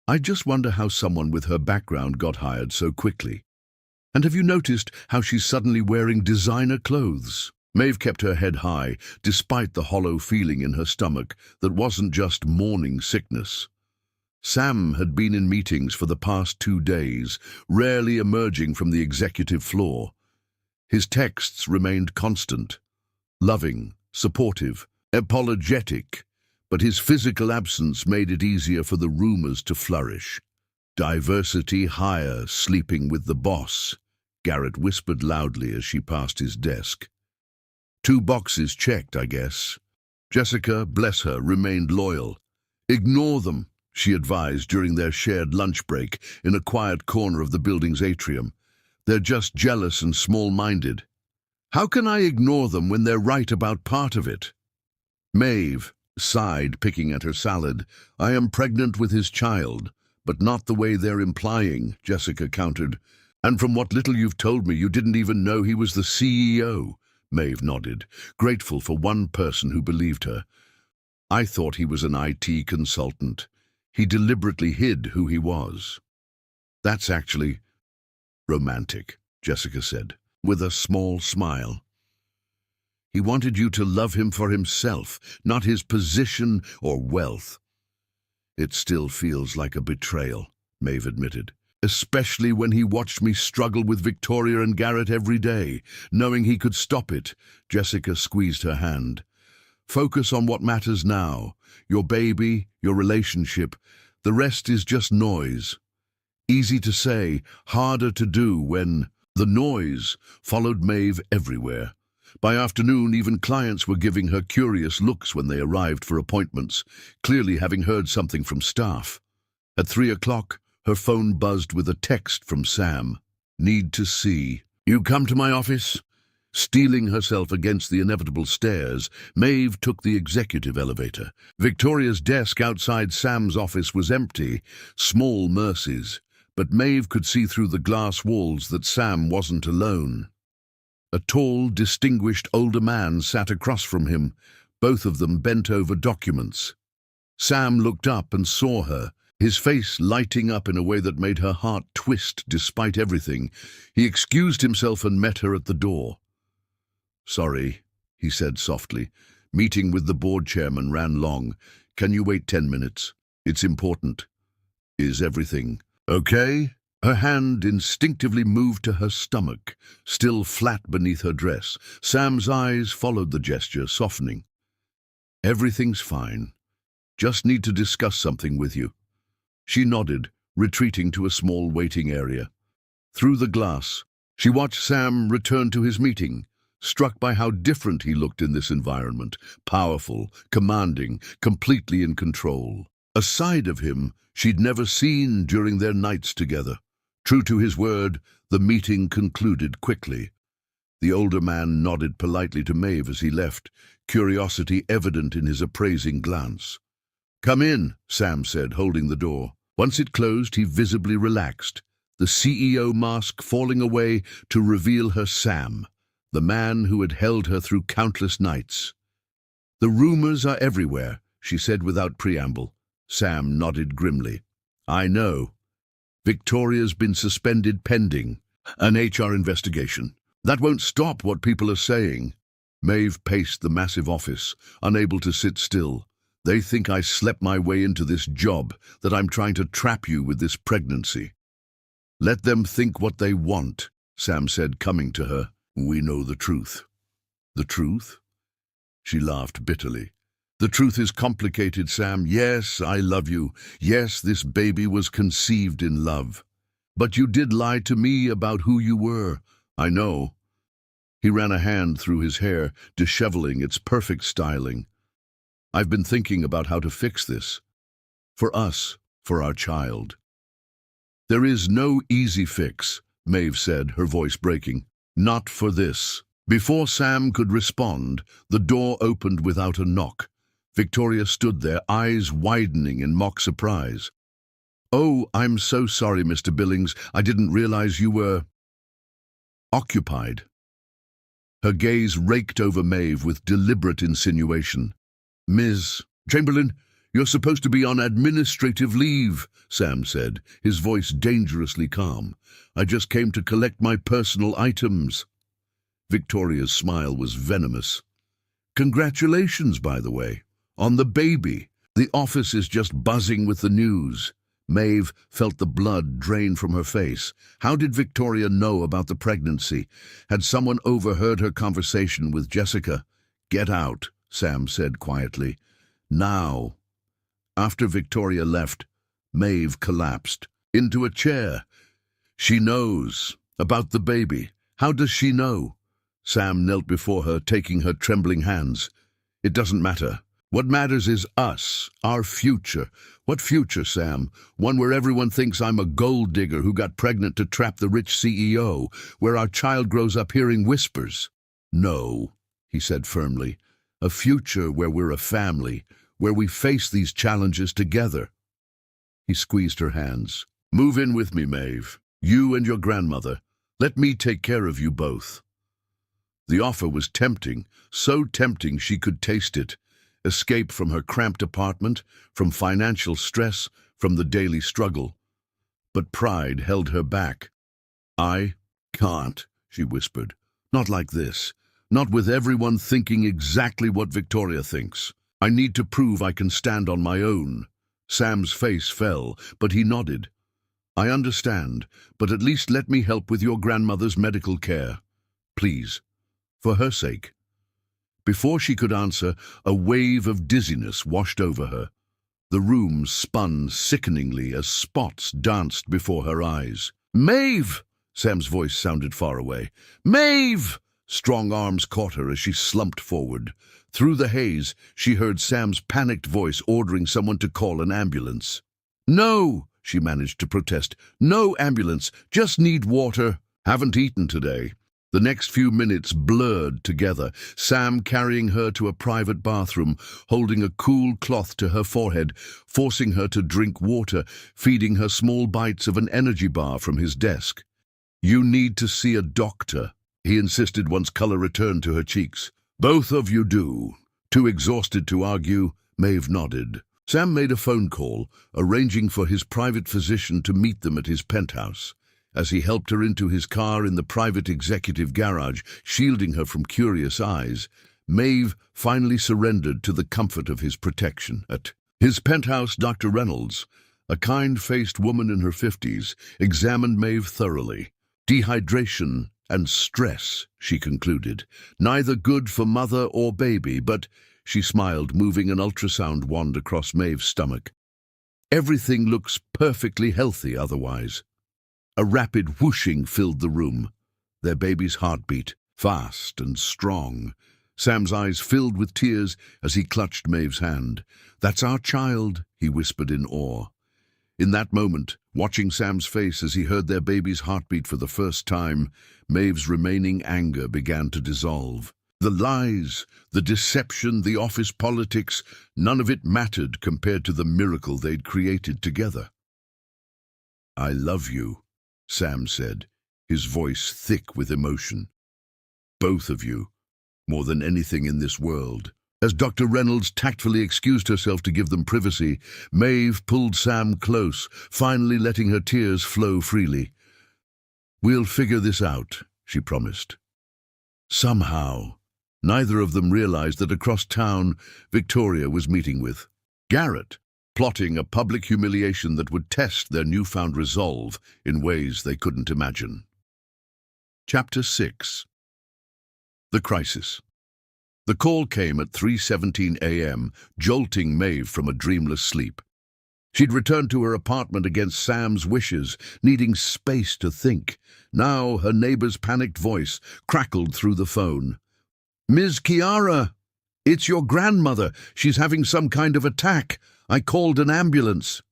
"I just wonder how someone with her background got hired so quickly. And have you noticed how she's suddenly wearing designer clothes?" Maeve kept her head high, despite the hollow feeling in her stomach that wasn't just morning sickness. Sam had been in meetings for the past 2 days, rarely emerging from the executive floor. His texts remained constant, loving, supportive, apologetic, but his physical absence made it easier for the rumors to flourish. "Diversity hire sleeping with the boss," Garrett whispered loudly as she passed his desk. 2 boxes checked, I guess. Jessica, bless her, remained loyal. "Ignore them," she advised during their shared lunch break in a quiet corner of the building's atrium. "They're just jealous and small-minded." "How can I ignore them when they're right about part of it?" Maeve sighed, picking at her salad. "I am pregnant with his child, but not the way they're implying," Jessica countered. "And from what little you've told me, you didn't even know he was the CEO." Maeve nodded, grateful for one person who believed her. "I thought he was an IT consultant. He deliberately hid who he was." "That's actually romantic," Jessica said, with a small smile. "He wanted you to love him for himself, not his position or wealth." "It still feels like a betrayal," Maeve admitted. "Especially when he watched me struggle with Victoria and Garrett every day, knowing he could stop it." Jessica squeezed her hand. "Focus on what matters now. Your baby, your relationship. The rest is just noise. Easy to say, harder to do when The noise followed Maeve everywhere. By afternoon, even clients were giving her curious looks when they arrived for appointments, clearly having heard something from staff. At 3 o'clock, her phone buzzed with a text from Sam. "Need to see. You come to my office?" Steeling herself against the inevitable stairs, Maeve took the executive elevator. Victoria's desk outside Sam's office was empty, small mercies, but Maeve could see through the glass walls that Sam wasn't alone. A tall, distinguished older man sat across from him, both of them bent over documents. Sam looked up and saw her, his face lighting up in a way that made her heart twist despite everything. He excused himself and met her at the door. "Sorry," he said softly. "Meeting with the board chairman ran long. Can you wait 10 minutes? It's important." "Is everything okay?" Her hand instinctively moved to her stomach, still flat beneath her dress. Sam's eyes followed the gesture, softening. "Everything's fine. Just need to discuss something with you." She nodded, retreating to a small waiting area. Through the glass, she watched Sam return to his meeting, struck by how different he looked in this environment, powerful, commanding, completely in control. A side of him she'd never seen during their nights together. True to his word, the meeting concluded quickly. The older man nodded politely to Maeve as he left, curiosity evident in his appraising glance. "Come in," Sam said, holding the door. Once it closed, he visibly relaxed, the CEO mask falling away to reveal her Sam, the man who had held her through countless nights. "The rumors are everywhere," she said without preamble. Sam nodded grimly. "I know. Victoria's been suspended pending an HR investigation. That won't stop what people are saying." Maeve paced the massive office, unable to sit still. "They think I slept my way into this job, that I'm trying to trap you with this pregnancy." "Let them think what they want," Sam said, coming to her. "We know the truth." "The truth?" She laughed bitterly. "The truth is complicated, Sam. Yes, I love you. Yes, this baby was conceived in love. But you did lie to me about who you were. I know." He ran a hand through his hair, disheveling its perfect styling. "I've been thinking about how to fix this. For us, for our child." "There is no easy fix," Maeve said, her voice breaking. "Not for this." Before Sam could respond, the door opened without a knock. Victoria stood there, eyes widening in mock surprise. "Oh, I'm so sorry, Mr. Billings. I didn't realize you were occupied." Her gaze raked over Maeve with deliberate insinuation. "Ms. Chamberlain, you're supposed to be on administrative leave," Sam said, his voice dangerously calm. "I just came to collect my personal items." Victoria's smile was venomous. "Congratulations, by the way, on the baby. The office is just buzzing with the news." Maeve felt the blood drain from her face. How did Victoria know about the pregnancy? Had someone overheard her conversation with Jessica? "Get out," Sam said quietly. "Now." After Victoria left, Maeve collapsed into a chair. "She knows about the baby. How does she know?" Sam knelt before her, taking her trembling hands. "It doesn't matter. What matters is us, our future." "What future, Sam? One where everyone thinks I'm a gold digger who got pregnant to trap the rich CEO, where our child grows up hearing whispers." "No," he said firmly. "A future where we're a family, where we face these challenges together." He squeezed her hands. "Move in with me, Maeve. You and your grandmother. Let me take care of you both." The offer was tempting, so tempting she could taste it. Escape from her cramped apartment, from financial stress, from the daily struggle. But pride held her back. "I can't," she whispered. "Not like this. Not with everyone thinking exactly what Victoria thinks. I need to prove I can stand on my own." Sam's face fell, but he nodded. "I understand, but at least let me help with your grandmother's medical care. Please, for her sake." Before she could answer, a wave of dizziness washed over her. The room spun sickeningly as spots danced before her eyes. "Maeve!" Sam's voice sounded far away. "Maeve!" Strong arms caught her as she slumped forward. Through the haze, she heard Sam's panicked voice ordering someone to call an ambulance. "No!" she managed to protest. "No ambulance, just need water. Haven't eaten today." The next few minutes blurred together, Sam carrying her to a private bathroom, holding a cool cloth to her forehead, forcing her to drink water, feeding her small bites of an energy bar from his desk. "You need to see a doctor," he insisted once color returned to her cheeks. "Both of you do." Too exhausted to argue, Maeve nodded. Sam made a phone call, arranging for his private physician to meet them at his penthouse. As he helped her into his car in the private executive garage, shielding her from curious eyes, Maeve finally surrendered to the comfort of his protection. At his penthouse, Dr. Reynolds, a kind-faced woman in her 50s, examined Maeve thoroughly. "Dehydration and stress," she concluded. "Neither good for mother or baby, but," she smiled, moving an ultrasound wand across Maeve's stomach, "everything looks perfectly healthy otherwise." A rapid whooshing filled the room. Their baby's heartbeat, fast and strong. Sam's eyes filled with tears as he clutched Maeve's hand. "That's our child," he whispered in awe. In that moment, watching Sam's face as he heard their baby's heartbeat for the first time, Maeve's remaining anger began to dissolve. The lies, the deception, the office politics, none of it mattered compared to the miracle they'd created together. "I love you," Sam said, his voice thick with emotion. "Both of you, more than anything in this world." As Dr. Reynolds tactfully excused herself to give them privacy, Maeve pulled Sam close, finally letting her tears flow freely. "We'll figure this out," she promised. Somehow, neither of them realized that across town, Victoria was meeting with Garrett, plotting a public humiliation that would test their newfound resolve in ways they couldn't imagine. Chapter 6. The Crisis. The call came at 3:17 a.m., jolting Maeve from a dreamless sleep. She'd returned to her apartment against Sam's wishes, needing space to think. Now her neighbor's panicked voice crackled through the phone. "Ms. Chiara, it's your grandmother. She's having some kind of attack. I called an ambulance."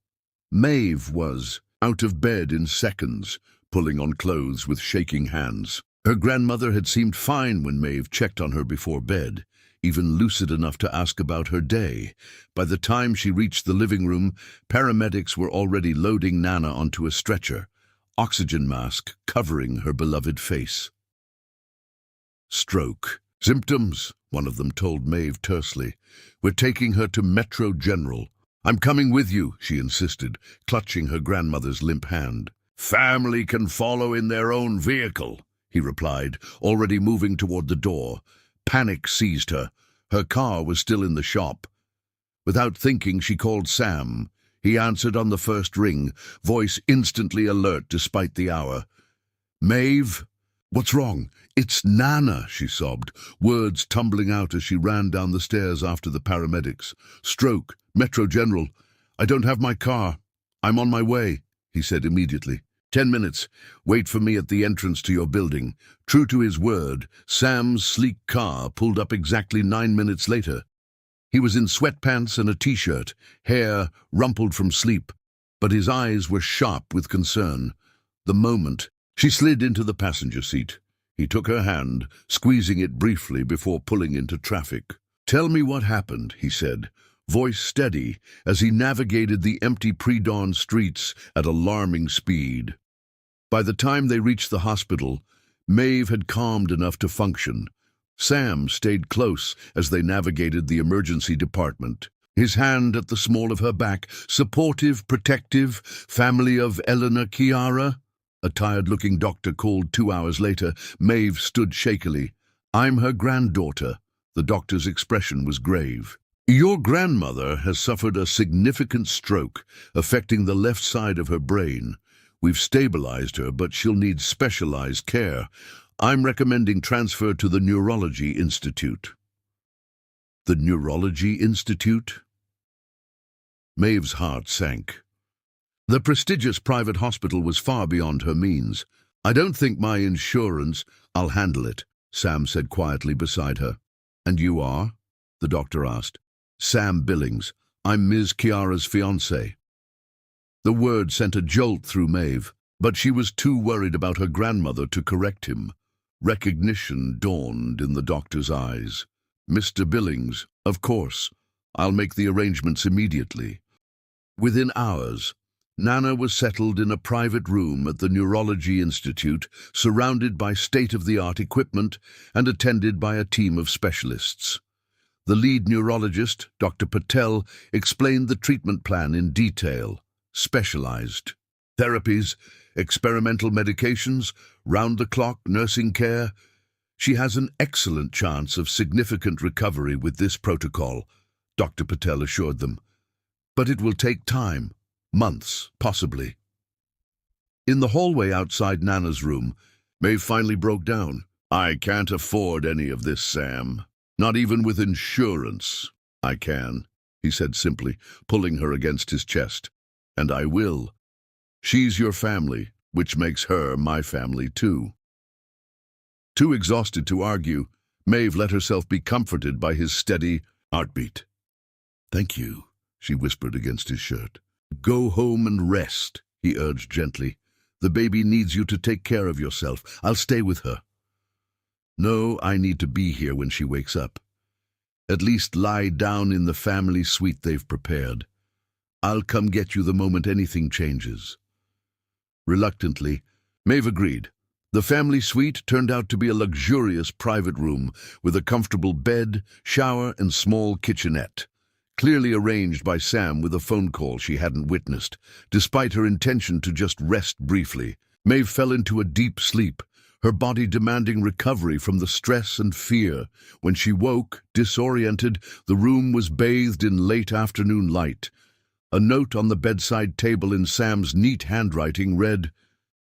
Maeve was out of bed in seconds, pulling on clothes with shaking hands. Her grandmother had seemed fine when Maeve checked on her before bed, even lucid enough to ask about her day. By the time she reached the living room, paramedics were already loading Nana onto a stretcher, oxygen mask covering her beloved face. "Stroke. Symptoms," one of them told Maeve tersely. "We're taking her to Metro General." "I'm coming with you," she insisted, clutching her grandmother's limp hand. "Family can follow in their own vehicle," he replied, already moving toward the door. Panic seized her. Her car was still in the shop. Without thinking, she called Sam. He answered on the first ring, voice instantly alert despite the hour. "Maeve?" "What's wrong?" "It's Nana," she sobbed, words tumbling out as she ran down the stairs after the paramedics. "Stroke, Metro General. I don't have my car. I'm on my way," he said immediately. 10 minutes. Wait for me at the entrance to your building." True to his word, Sam's sleek car pulled up exactly 9 minutes later. He was in sweatpants and a t-shirt, hair rumpled from sleep, but his eyes were sharp with concern. The moment, she slid into the passenger seat. He took her hand, squeezing it briefly before pulling into traffic. "Tell me what happened," he said, voice steady as he navigated the empty pre-dawn streets at alarming speed. By the time they reached the hospital, Maeve had calmed enough to function. Sam stayed close as they navigated the emergency department, his hand at the small of her back, supportive, protective. "Family of Eleanor Chiara?" A tired-looking doctor called 2 hours later. Maeve stood shakily. "I'm her granddaughter." The doctor's expression was grave. "Your grandmother has suffered a significant stroke, affecting the left side of her brain. We've stabilized her, but she'll need specialized care. I'm recommending transfer to the Neurology Institute." The Neurology Institute? Maeve's heart sank. The prestigious private hospital was far beyond her means. I don't think my insurance. I'll handle it, Sam said quietly beside her. And you are? The doctor asked. Sam Billings. I'm Ms. Chiara's fiancé. The word sent a jolt through Maeve, but she was too worried about her grandmother to correct him. Recognition dawned in the doctor's eyes. Mr. Billings, of course. I'll make the arrangements immediately. Within hours, Nana was settled in a private room at the Neurology Institute, surrounded by state-of-the-art equipment and attended by a team of specialists. The lead neurologist, Dr. Patel, explained the treatment plan in detail. Specialized therapies, experimental medications, round-the-clock nursing care. She has an excellent chance of significant recovery with this protocol, Dr. Patel assured them. But it will take time, months, possibly. In the hallway outside Nana's room, Maeve finally broke down. I can't afford any of this, Sam. Not even with insurance. I can, he said simply, pulling her against his chest. And I will. She's your family, which makes her my family too. Too exhausted to argue, Maeve let herself be comforted by his steady heartbeat. Thank you, she whispered against his shirt. Go home and rest, he urged gently. The baby needs you to take care of yourself. I'll stay with her. No, I need to be here when she wakes up. At least lie down in the family suite they've prepared. I'll come get you the moment anything changes. Reluctantly, Maeve agreed. The family suite turned out to be a luxurious private room with a comfortable bed, shower, and small kitchenette, clearly arranged by Sam with a phone call she hadn't witnessed. Despite her intention to just rest briefly, Maeve fell into a deep sleep, her body demanding recovery from the stress and fear. When she woke, disoriented, the room was bathed in late afternoon light. A note on the bedside table in Sam's neat handwriting read,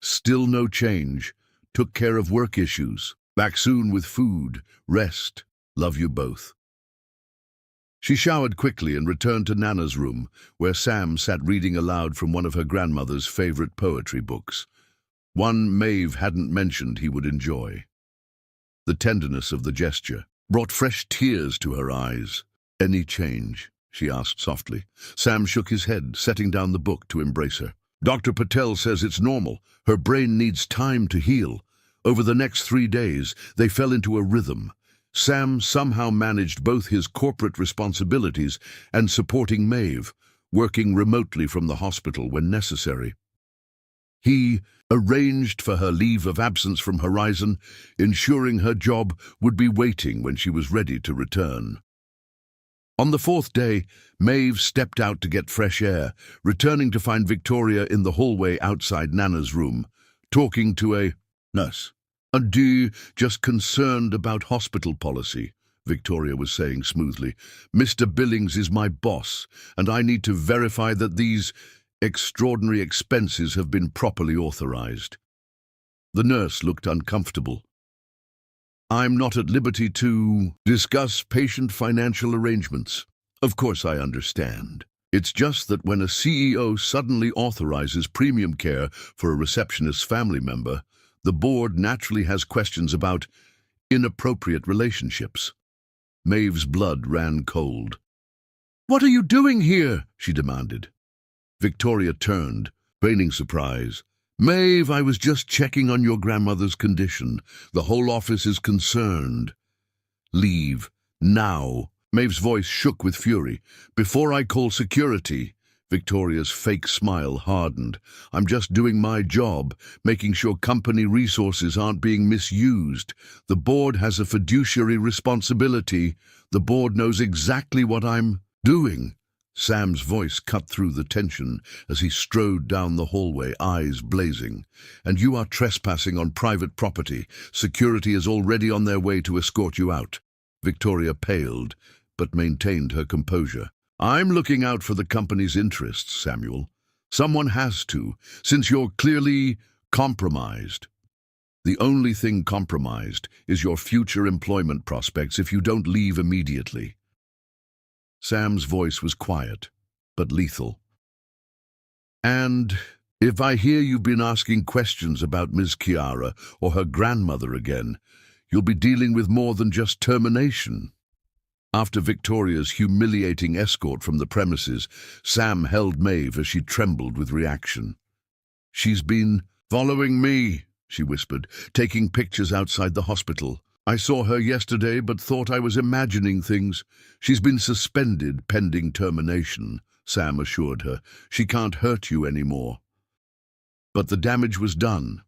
"Still no change. Took care of work issues. Back soon with food. Rest. Love you both." She showered quickly and returned to Nana's room, where Sam sat reading aloud from one of her grandmother's favorite poetry books, one Maeve hadn't mentioned he would enjoy. The tenderness of the gesture brought fresh tears to her eyes. Any change? She asked softly. Sam shook his head, setting down the book to embrace her. Dr. Patel says it's normal. Her brain needs time to heal. Over the next 3 days, they fell into a rhythm. Sam somehow managed both his corporate responsibilities and supporting Maeve, working remotely from the hospital when necessary. He arranged for her leave of absence from Horizon, ensuring her job would be waiting when she was ready to return. On the 4th day, Maeve stepped out to get fresh air, returning to find Victoria in the hallway outside Nana's room, talking to a nurse. "Adieu, just concerned about hospital policy," Victoria was saying smoothly. "Mr. Billings is my boss, and I need to verify that these extraordinary expenses have been properly authorized." The nurse looked uncomfortable. "I'm not at liberty to discuss patient financial arrangements. Of course I understand. It's just that when a CEO suddenly authorizes premium care for a receptionist's family member, the board naturally has questions about inappropriate relationships." Maeve's blood ran cold. "What are you doing here?" she demanded. Victoria turned, feigning surprise. "Maeve, I was just checking on your grandmother's condition. The whole office is concerned." "Leave. Now." Maeve's voice shook with fury. "Before I call security." Victoria's fake smile hardened. "I'm just doing my job, making sure company resources aren't being misused. The board has a fiduciary responsibility. The board knows exactly what I'm doing." Sam's voice cut through the tension as he strode down the hallway, eyes blazing. "And you are trespassing on private property. Security is already on their way to escort you out." Victoria paled, but maintained her composure. "I'm looking out for the company's interests, Samuel. Someone has to, since you're clearly compromised. The only thing compromised is your future employment prospects if you don't leave immediately." Sam's voice was quiet, but lethal. "And If I hear you've been asking questions about Ms. Chiara or her grandmother again, you'll be dealing with more than just termination." After Victoria's humiliating escort from the premises, Sam held Maeve as she trembled with reaction. "She's been following me," she whispered, "taking pictures outside the hospital. I saw her yesterday but thought I was imagining things. She's been suspended pending termination," Sam assured her. "She can't hurt you anymore." But the damage was done.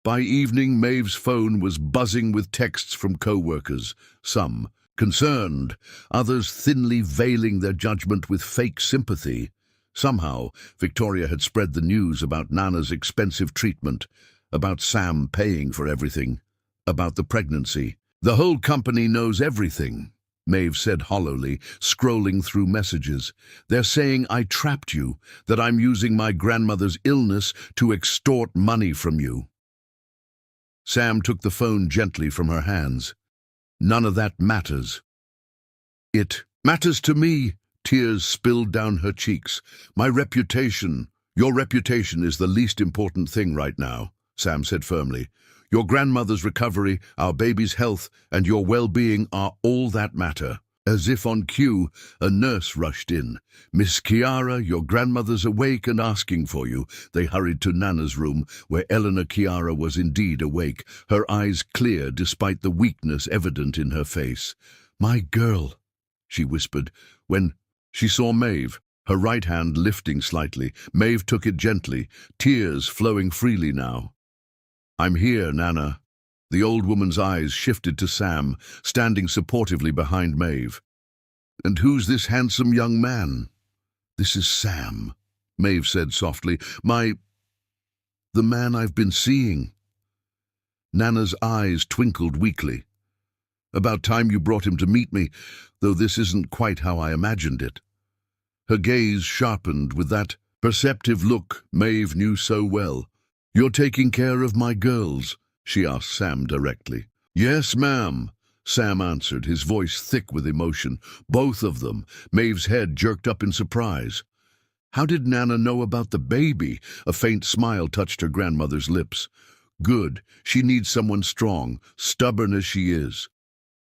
By evening, Maeve's phone was buzzing with texts from co-workers, some concerned, others thinly veiling their judgment with fake sympathy. Somehow, Victoria had spread the news about Nana's expensive treatment, about Sam paying for everything, about the pregnancy. "The whole company knows everything," Maeve said hollowly, scrolling through messages. "They're saying I trapped you, that I'm using my grandmother's illness to extort money from you." Sam took the phone gently from her hands. "None of that matters." "It matters to me." Tears spilled down her cheeks. "My reputation. Your reputation is the least important thing right now," Sam said firmly. "Your grandmother's recovery, our baby's health, and your well-being are all that matter." As if on cue, a nurse rushed in. "Miss Chiara, your grandmother's awake and asking for you." They hurried to Nana's room, where Eleanor Chiara was indeed awake, her eyes clear despite the weakness evident in her face. "My girl," she whispered. When she saw Maeve, her right hand lifting slightly, Maeve took it gently, tears flowing freely now. "I'm here, Nana." The old woman's eyes shifted to Sam, standing supportively behind Maeve. "And who's this handsome young man?" "This is Sam," Maeve said softly. The man I've been seeing." Nana's eyes twinkled weakly. "About time you brought him to meet me, though this isn't quite how I imagined it." Her gaze sharpened with that perceptive look Maeve knew so well. "You're taking care of my girls?" she asked Sam directly. "Yes, ma'am," Sam answered, his voice thick with emotion. "Both of them." Maeve's head jerked up in surprise. "How did Nana know about the baby?" A faint smile touched her grandmother's lips. "Good. She needs someone strong, stubborn as she is."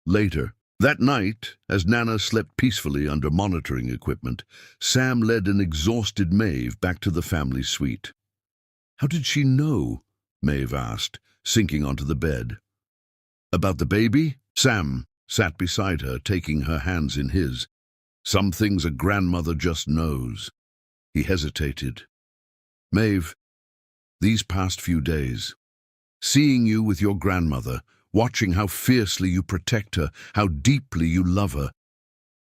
Later, that night, as Nana slept peacefully under monitoring equipment, Sam led an exhausted Maeve back to the family suite. "How did she know?" Maeve asked, sinking onto the bed. "About the baby?" Sam sat beside her, taking her hands in his. "Some things a grandmother just knows." He hesitated. "Maeve, these past few days, seeing you with your grandmother, watching how fiercely you protect her, how deeply you love her,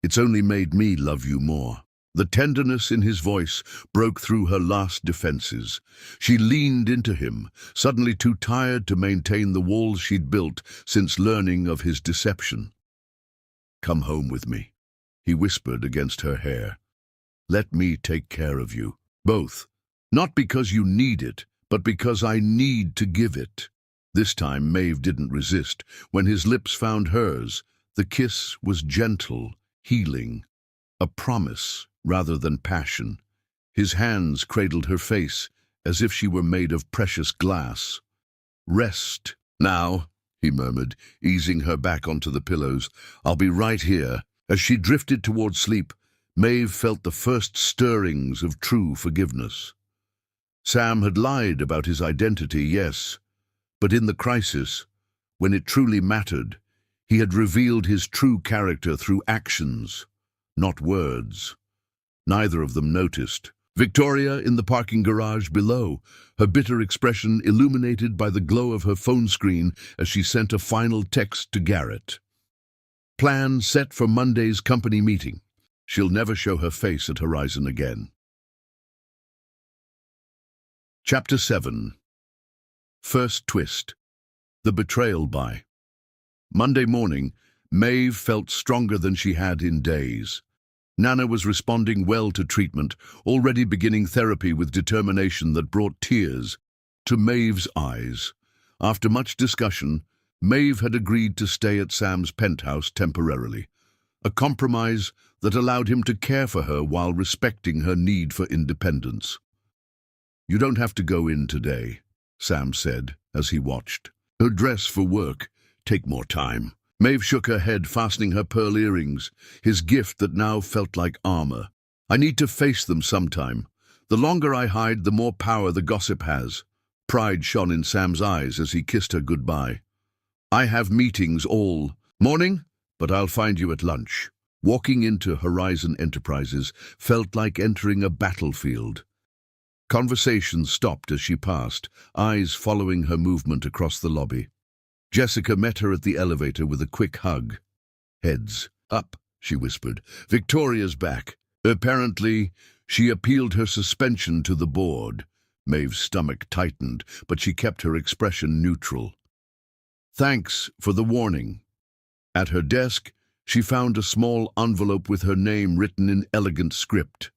it's only made me love you more." The tenderness in his voice broke through her last defenses. She leaned into him, suddenly too tired to maintain the walls she'd built since learning of his deception. "Come home with me," he whispered against her hair. "Let me take care of you, both. Not because you need it, but because I need to give it." This time Maeve didn't resist. When his lips found hers, the kiss was gentle, healing, a promise rather than passion. His hands cradled her face as if she were made of precious glass. "Rest now," he murmured, easing her back onto the pillows. "I'll be right here." As she drifted toward sleep, Maeve felt the first stirrings of true forgiveness. Sam had lied about his identity, yes, but in the crisis, when it truly mattered, he had revealed his true character through actions, not words. Neither of them noticed. Victoria in the parking garage below, her bitter expression illuminated by the glow of her phone screen as she sent a final text to Garrett. Plan set for Monday's company meeting. She'll never show her face at Horizon again. Chapter 7. First twist. The betrayal by. Monday morning, Maeve felt stronger than she had in days. Nana was responding well to treatment, already beginning therapy with determination that brought tears to Maeve's eyes. After much discussion, Maeve had agreed to stay at Sam's penthouse temporarily, a compromise that allowed him to care for her while respecting her need for independence. You don't have to go in today, Sam said as he watched. Her dress for work. Take more time. Maeve shook her head, fastening her pearl earrings, his gift that now felt like armor. I need to face them sometime. The longer I hide, the more power the gossip has. Pride shone in Sam's eyes as he kissed her goodbye. I have meetings all morning, but I'll find you at lunch. Walking into Horizon Enterprises felt like entering a battlefield. Conversation stopped as she passed, eyes following her movement across the lobby. Jessica met her at the elevator with a quick hug. Heads up, she whispered. Victoria's back. Apparently, she appealed her suspension to the board. Maeve's stomach tightened, but she kept her expression neutral. Thanks for the warning. At her desk, she found a small envelope with her name written in elegant script.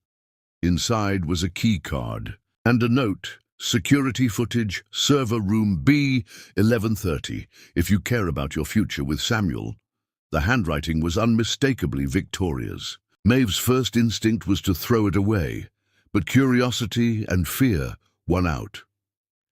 Inside was a key card and a note. Security footage, server room B, 11:30, if you care about your future with Samuel. The handwriting was unmistakably Victoria's. Maeve's first instinct was to throw it away, but curiosity and fear won out.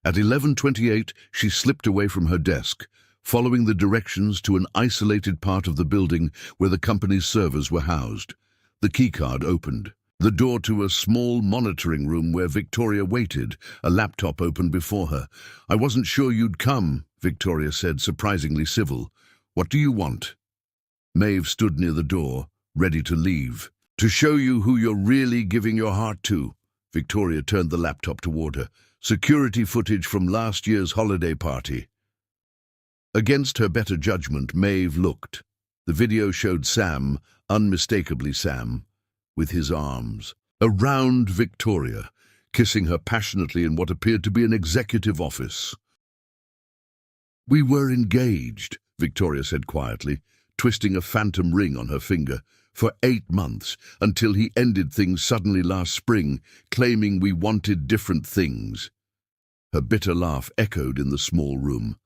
At 11:28, she slipped away from her desk, following the directions to an isolated part of the building where the company's servers were housed. The keycard opened. The door to a small monitoring room where Victoria waited, a laptop open before her. I wasn't sure you'd come, Victoria said, surprisingly civil. What do you want? Maeve stood near the door, ready to leave. To show you who you're really giving your heart to. Victoria turned the laptop toward her. Security footage from last year's holiday party. Against her better judgment, Maeve looked. The video showed Sam, unmistakably Sam, with his arms around Victoria, kissing her passionately in what appeared to be an executive office. We were engaged, Victoria said quietly, twisting a phantom ring on her finger, for 8 months, until he ended things suddenly last spring, claiming we wanted different things. Her bitter laugh echoed in the small room.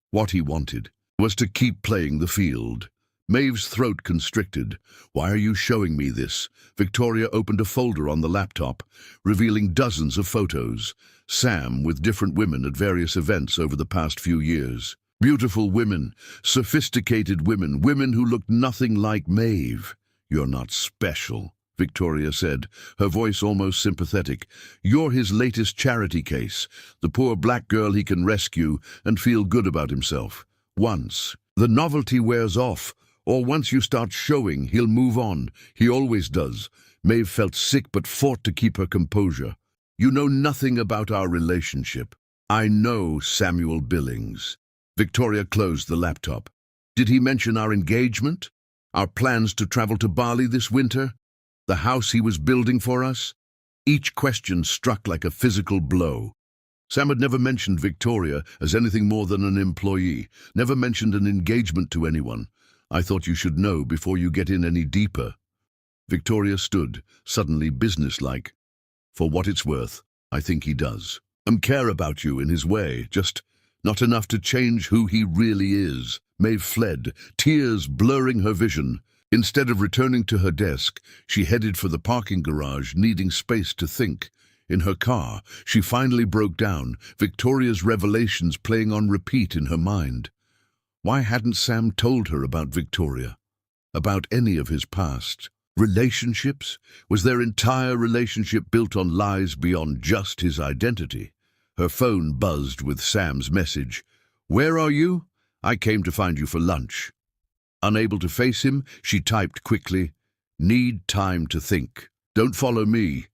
What he wanted was to keep playing the field. Maeve's throat constricted. Why are you showing me this? Victoria opened a folder on the laptop, revealing dozens of photos. Sam with different women at various events over the past few years. Beautiful women, sophisticated women, women who looked nothing like Maeve. You're not special, Victoria said, her voice almost sympathetic. You're his latest charity case, the poor black girl he can rescue and feel good about himself. Once the novelty wears off, or once you start showing, he'll move on. He always does. Maeve felt sick but fought to keep her composure. You know nothing about our relationship. I know Samuel Billings. Victoria closed the laptop. Did he mention our engagement? Our plans to travel to Bali this winter? The house he was building for us? Each question struck like a physical blow. Sam had never mentioned Victoria as anything more than an employee, never mentioned an engagement to anyone. I thought you should know before you get in any deeper. Victoria stood, suddenly businesslike. For what it's worth, I think he does. Care about you in his way, just not enough to change who he really is. Maeve fled, tears blurring her vision. Instead of returning to her desk, she headed for the parking garage, needing space to think. In her car, she finally broke down, Victoria's revelations playing on repeat in her mind. Why hadn't Sam told her about Victoria? About any of his past? Relationships? Was their entire relationship built on lies beyond just his identity? Her phone buzzed with Sam's message. Where are you? I came to find you for lunch. Unable to face him, she typed quickly, Need time to think. Don't follow me.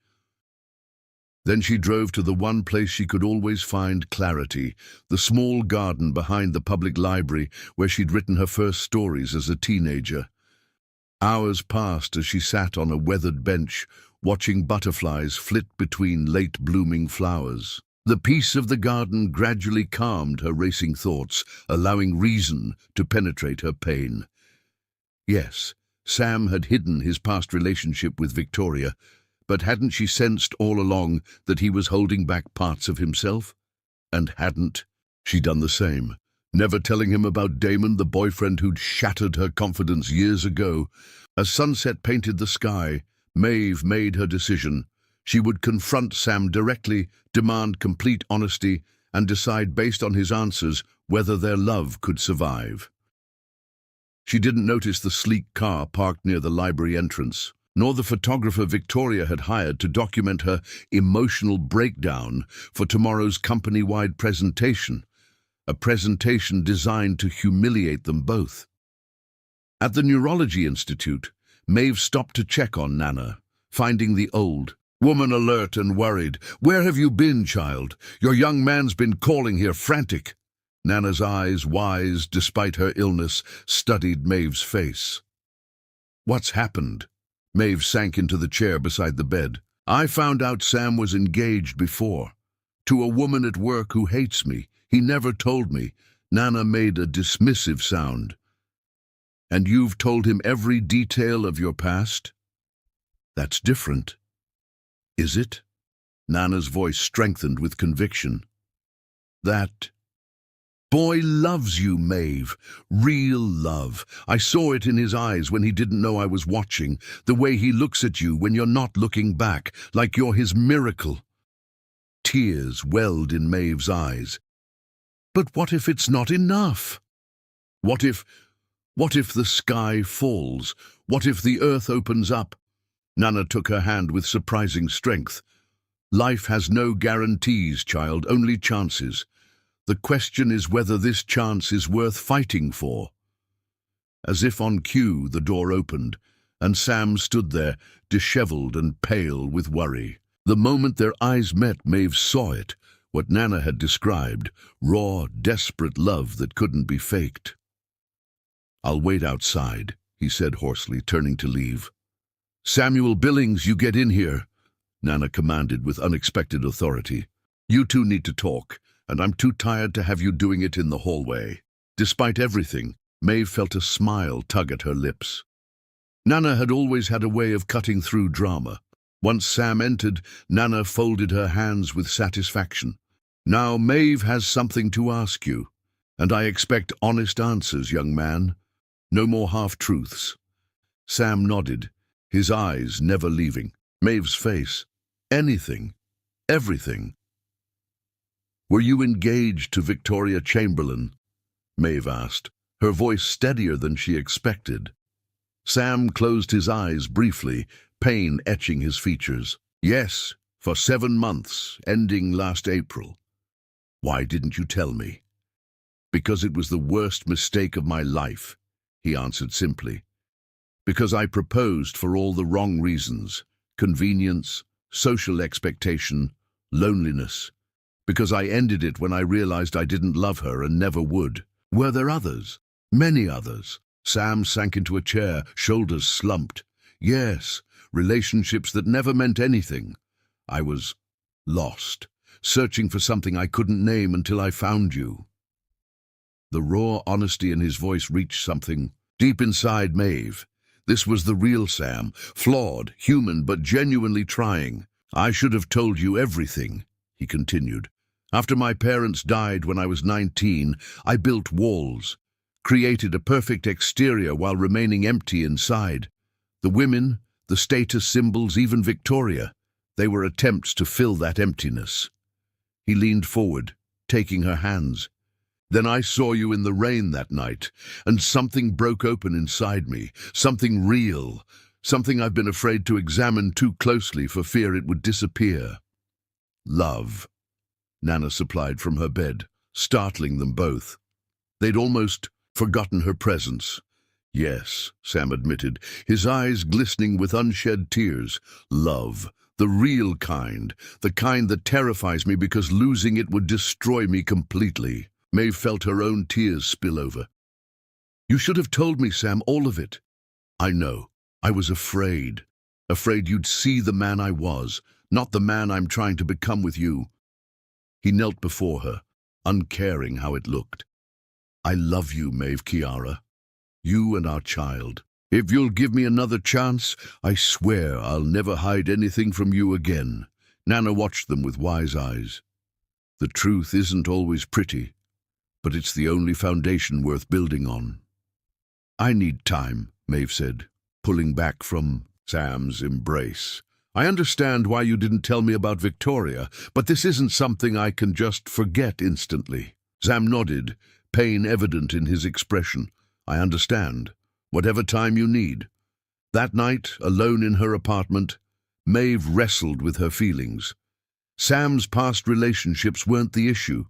Then she drove to the one place she could always find clarity, the small garden behind the public library where she'd written her first stories as a teenager. Hours passed as she sat on a weathered bench, watching butterflies flit between late-blooming flowers. The peace of the garden gradually calmed her racing thoughts, allowing reason to penetrate her pain. Yes, Sam had hidden his past relationship with Victoria, but hadn't she sensed all along that he was holding back parts of himself? And hadn't she done the same, never telling him about Damon, the boyfriend who'd shattered her confidence years ago? As sunset painted the sky, Maeve made her decision. She would confront Sam directly, demand complete honesty, and decide based on his answers whether their love could survive. She didn't notice the sleek car parked near the library entrance, nor the photographer Victoria had hired to document her emotional breakdown for tomorrow's company-wide presentation, a presentation designed to humiliate them both. At the Neurology Institute, Maeve stopped to check on Nana, finding the old woman alert and worried. "Where have you been, child? Your young man's been calling here frantic." Nana's eyes, wise despite her illness, studied Maeve's face. "What's happened?" Maeve sank into the chair beside the bed. "I found out Sam was engaged before. To a woman at work who hates me. He never told me." Nana made a dismissive sound. "And you've told him every detail of your past?" "That's different." "Is it?" Nana's voice strengthened with conviction. "That boy loves you, Maeve. Real love. I saw it in his eyes when he didn't know I was watching. The way he looks at you when you're not looking back, like you're his miracle." Tears welled in Maeve's eyes. "But what if it's not enough? What if the sky falls? What if the earth opens up?" Nana took her hand with surprising strength. "Life has no guarantees, child, only chances. The question is whether this chance is worth fighting for." As if on cue, the door opened, and Sam stood there, disheveled and pale with worry. The moment their eyes met, Maeve saw it, what Nana had described, raw, desperate love that couldn't be faked. "I'll wait outside," he said hoarsely, turning to leave. "Samuel Billings, you get in here," Nana commanded with unexpected authority. "You two need to talk, and I'm too tired to have you doing it in the hallway." Despite everything, Maeve felt a smile tug at her lips. Nana had always had a way of cutting through drama. Once Sam entered, Nana folded her hands with satisfaction. "Now Maeve has something to ask you, and I expect honest answers, young man. No more half-truths." Sam nodded, his eyes never leaving Maeve's face. "Anything, everything." "Were you engaged to Victoria Chamberlain?" Maeve asked, her voice steadier than she expected. Sam closed his eyes briefly, pain etching his features. "Yes, for 7 months, ending last April." "Why didn't you tell me?" "Because it was the worst mistake of my life," he answered simply. "Because I proposed for all the wrong reasons: convenience, social expectation, loneliness. Because I ended it when I realized I didn't love her and never would." "Were there others?" "Many others." Sam sank into a chair, shoulders slumped. "Yes, relationships that never meant anything. I was lost, searching for something I couldn't name until I found you." The raw honesty in his voice reached something deep inside Maeve. This was the real Sam, flawed, human, but genuinely trying. "I should have told you everything," he continued. "After my parents died when I was 19, I built walls, created a perfect exterior while remaining empty inside. The women, the status symbols, even Victoria, they were attempts to fill that emptiness." He leaned forward, taking her hands. "Then I saw you in the rain that night, and something broke open inside me, something real, something I've been afraid to examine too closely for fear it would disappear." "Love," Nana supplied from her bed, startling them both. They'd almost forgotten her presence. "Yes," Sam admitted, his eyes glistening with unshed tears. "Love, the real kind, the kind that terrifies me because losing it would destroy me completely." Maeve felt her own tears spill over. "You should have told me, Sam, all of it." "I know. I was afraid. Afraid you'd see the man I was, not the man I'm trying to become with you." He knelt before her, uncaring how it looked. "I love you, Maeve Chiara. You and our child. If you'll give me another chance, I swear I'll never hide anything from you again." Nana watched them with wise eyes. "The truth isn't always pretty, but it's the only foundation worth building on." "I need time," Maeve said, pulling back from Sam's embrace. I understand why you didn't tell me about Victoria, but this isn't something I can just forget instantly. Sam nodded, pain evident in his expression. I understand. Whatever time you need. That night, alone in her apartment, Maeve wrestled with her feelings. Sam's past relationships weren't the issue.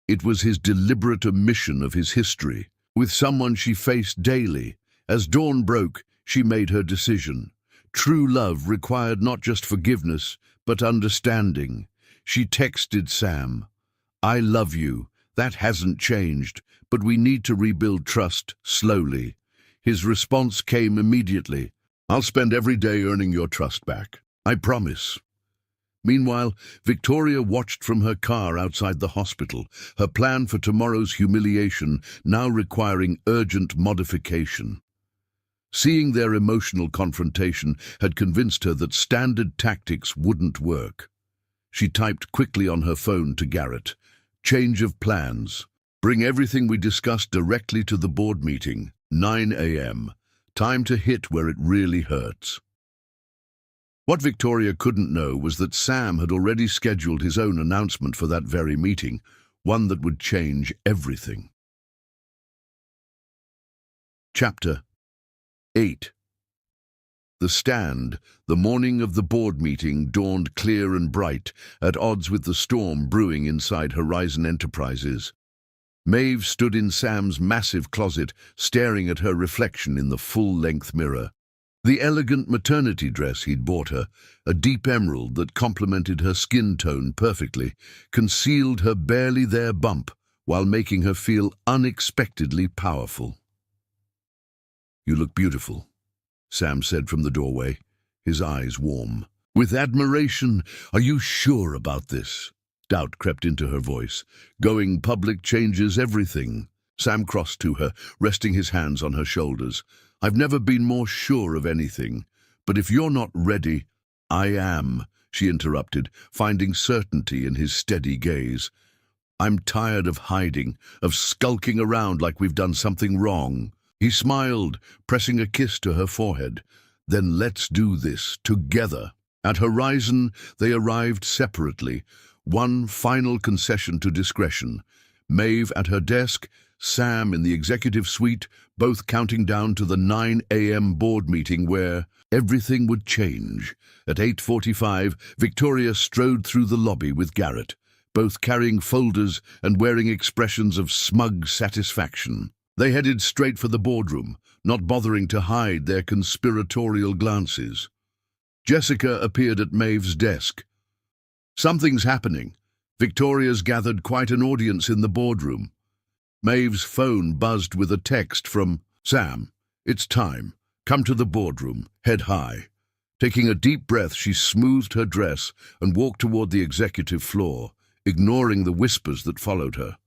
It was his deliberate omission of his history, with someone she faced daily. As dawn broke, she made her decision. True love required not just forgiveness, but understanding. She texted Sam, "I love you. That hasn't changed, but we need to rebuild trust slowly." His response came immediately. "I'll spend every day earning your trust back. I promise." Meanwhile, Victoria watched from her car outside the hospital, her plan for tomorrow's humiliation now requiring urgent modification. Seeing their emotional confrontation had convinced her that standard tactics wouldn't work. She typed quickly on her phone to Garrett, "Change of plans. Bring everything we discussed directly to the board meeting, 9 a.m. Time to hit where it really hurts." What Victoria couldn't know was that Sam had already scheduled his own announcement for that very meeting, one that would change everything. Chapter 8. The Stand, the morning of the board meeting, dawned clear and bright, at odds with the storm brewing inside Horizon Enterprises. Maeve stood in Sam's massive closet, staring at her reflection in the full-length mirror. The elegant maternity dress he'd bought her, a deep emerald that complemented her skin tone perfectly, concealed her barely there bump while making her feel unexpectedly powerful. "You look beautiful," Sam said from the doorway, his eyes warm. "With admiration. Are you sure about this?" Doubt crept into her voice. "Going public changes everything." Sam crossed to her, resting his hands on her shoulders. "I've never been more sure of anything. But if you're not ready—" "I am," she interrupted, finding certainty in his steady gaze. "I'm tired of hiding, of skulking around like we've done something wrong." He smiled, pressing a kiss to her forehead. "Then let's do this, together." At Horizon, they arrived separately, one final concession to discretion. Maeve at her desk, Sam in the executive suite, both counting down to the 9 a.m. board meeting where everything would change. At 8:45, Victoria strode through the lobby with Garrett, both carrying folders and wearing expressions of smug satisfaction. They headed straight for the boardroom, not bothering to hide their conspiratorial glances. Jessica appeared at Maeve's desk. "Something's happening." Victoria's gathered quite an audience in the boardroom. Maeve's phone buzzed with a text from Sam. "It's time. Come to the boardroom. Head high." Taking a deep breath, she smoothed her dress and walked toward the executive floor, ignoring the whispers that followed her.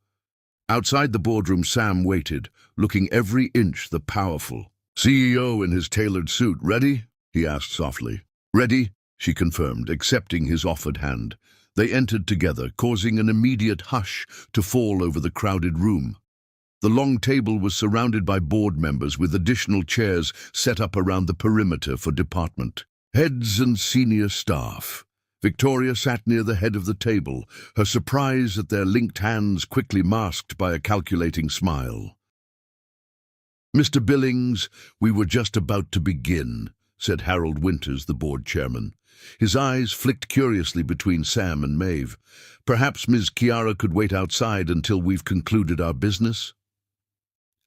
Outside the boardroom, Sam waited, looking every inch the powerful CEO in his tailored suit. "Ready?" he asked softly. "Ready," she confirmed, accepting his offered hand. They entered together, causing an immediate hush to fall over the crowded room. The long table was surrounded by board members with additional chairs set up around the perimeter for department heads and senior staff. Victoria sat near the head of the table, her surprise at their linked hands quickly masked by a calculating smile. "Mr. Billings, we were just about to begin," said Harold Winters, the board chairman. His eyes flicked curiously between Sam and Maeve. "Perhaps Ms. Chiara could wait outside until we've concluded our business?"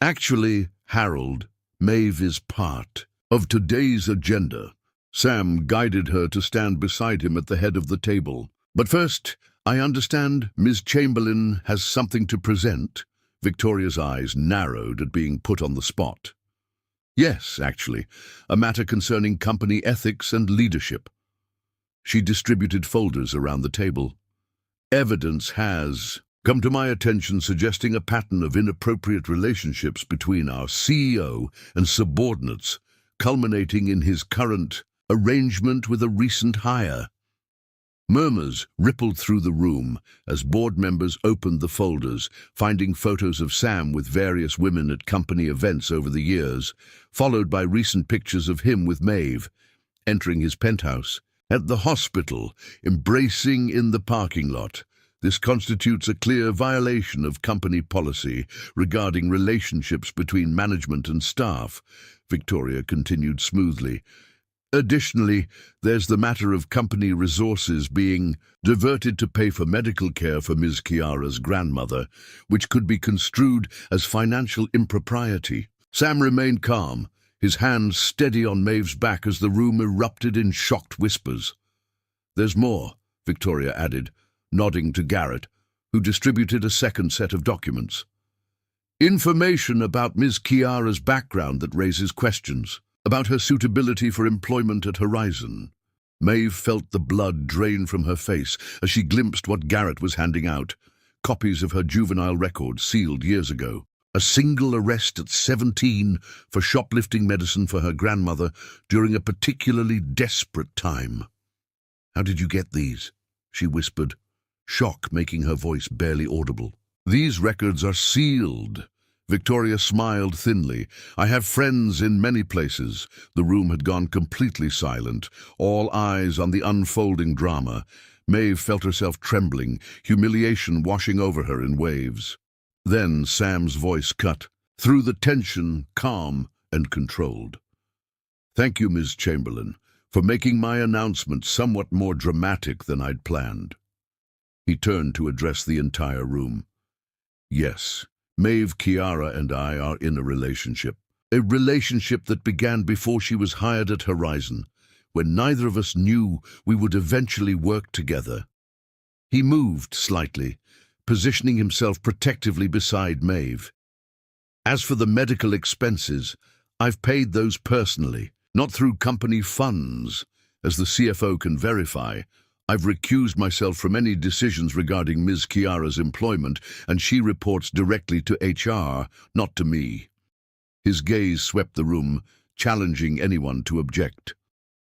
"Actually, Harold, Maeve is part of today's agenda." Sam guided her to stand beside him at the head of the table. "But first, I understand Ms. Chamberlain has something to present." Victoria's eyes narrowed at being put on the spot. "Yes, actually, a matter concerning company ethics and leadership." She distributed folders around the table. "Evidence has come to my attention suggesting a pattern of inappropriate relationships between our CEO and subordinates, culminating in his current arrangement with a recent hire." Murmurs rippled through the room as board members opened the folders, finding photos of Sam with various women at company events over the years, followed by recent pictures of him with Maeve. Entering his penthouse, At the hospital, embracing in the parking lot. This constitutes a clear violation of company policy regarding relationships between management and staff, Victoria continued smoothly. Additionally, there's the matter of company resources being diverted to pay for medical care for Ms. Chiara's grandmother, which could be construed as financial impropriety. Sam remained calm, his hands steady on Maeve's back as the room erupted in shocked whispers. "There's more," Victoria added, nodding to Garrett, who distributed a second set of documents. "Information about Ms. Chiara's background that raises questions about her suitability for employment at Horizon." Maeve felt the blood drain from her face as she glimpsed what Garrett was handing out, copies of her juvenile record sealed years ago. A single arrest at 17 for shoplifting medicine for her grandmother during a particularly desperate time. "How did you get these?" she whispered, shock making her voice barely audible. "These records are sealed." Victoria smiled thinly. "I have friends in many places." The room had gone completely silent, all eyes on the unfolding drama. Maeve felt herself trembling, humiliation washing over her in waves. Then Sam's voice cut, through the tension, calm and controlled. "Thank you, Ms. Chamberlain, for making my announcement somewhat more dramatic than I'd planned." He turned to address the entire room. "Yes, Maeve Chiara and I are in a relationship that began before she was hired at Horizon, when neither of us knew we would eventually work together." He moved slightly, positioning himself protectively beside Maeve. "As for the medical expenses, I've paid those personally, not through company funds. As the CFO can verify, I've recused myself from any decisions regarding Ms. Chiara's employment, and she reports directly to HR, not to me." His gaze swept the room, challenging anyone to object.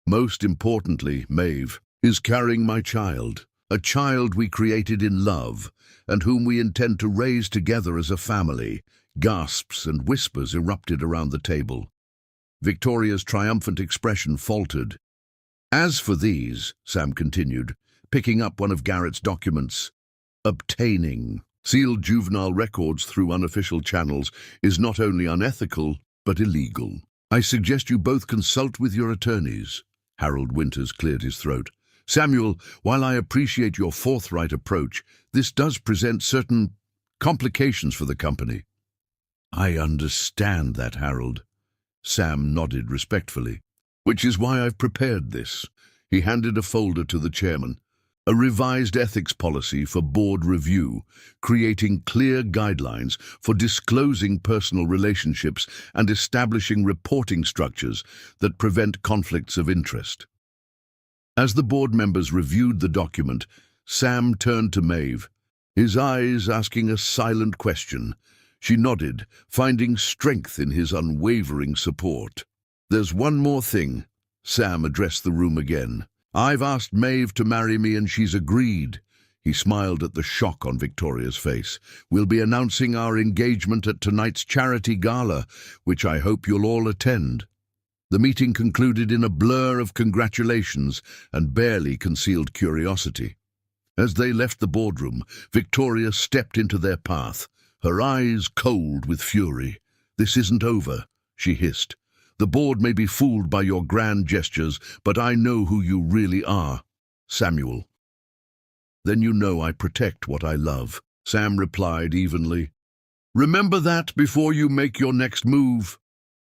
"Most importantly, Maeve is carrying my child, a child we created in love, and whom we intend to raise together as a family." Gasps and whispers erupted around the table. Victoria's triumphant expression faltered. "As for these," Sam continued, picking up one of Garrett's documents, "obtaining sealed juvenile records through unofficial channels is not only unethical, but illegal. I suggest you both consult with your attorneys." Harold Winters cleared his throat. "Samuel, while I appreciate your forthright approach, this does present certain complications for the company." "I understand that, Harold." Sam nodded respectfully. "Which is why I've prepared this." He handed a folder to the chairman. "A revised ethics policy for board review, creating clear guidelines for disclosing personal relationships and establishing reporting structures that prevent conflicts of interest." As the board members reviewed the document, Sam turned to Maeve, his eyes asking a silent question. She nodded, finding strength in his unwavering support. "There's one more thing." Sam addressed the room again. "I've asked Maeve to marry me and she's agreed." He smiled at the shock on Victoria's face. "We'll be announcing our engagement at tonight's charity gala, which I hope you'll all attend." The meeting concluded in a blur of congratulations and barely concealed curiosity. As they left the boardroom, Victoria stepped into their path, her eyes cold with fury. "This isn't over," she hissed. "The board may be fooled by your grand gestures, but I know who you really are, Samuel." "Then you know I protect what I love," Sam replied evenly. "Remember that before you make your next move."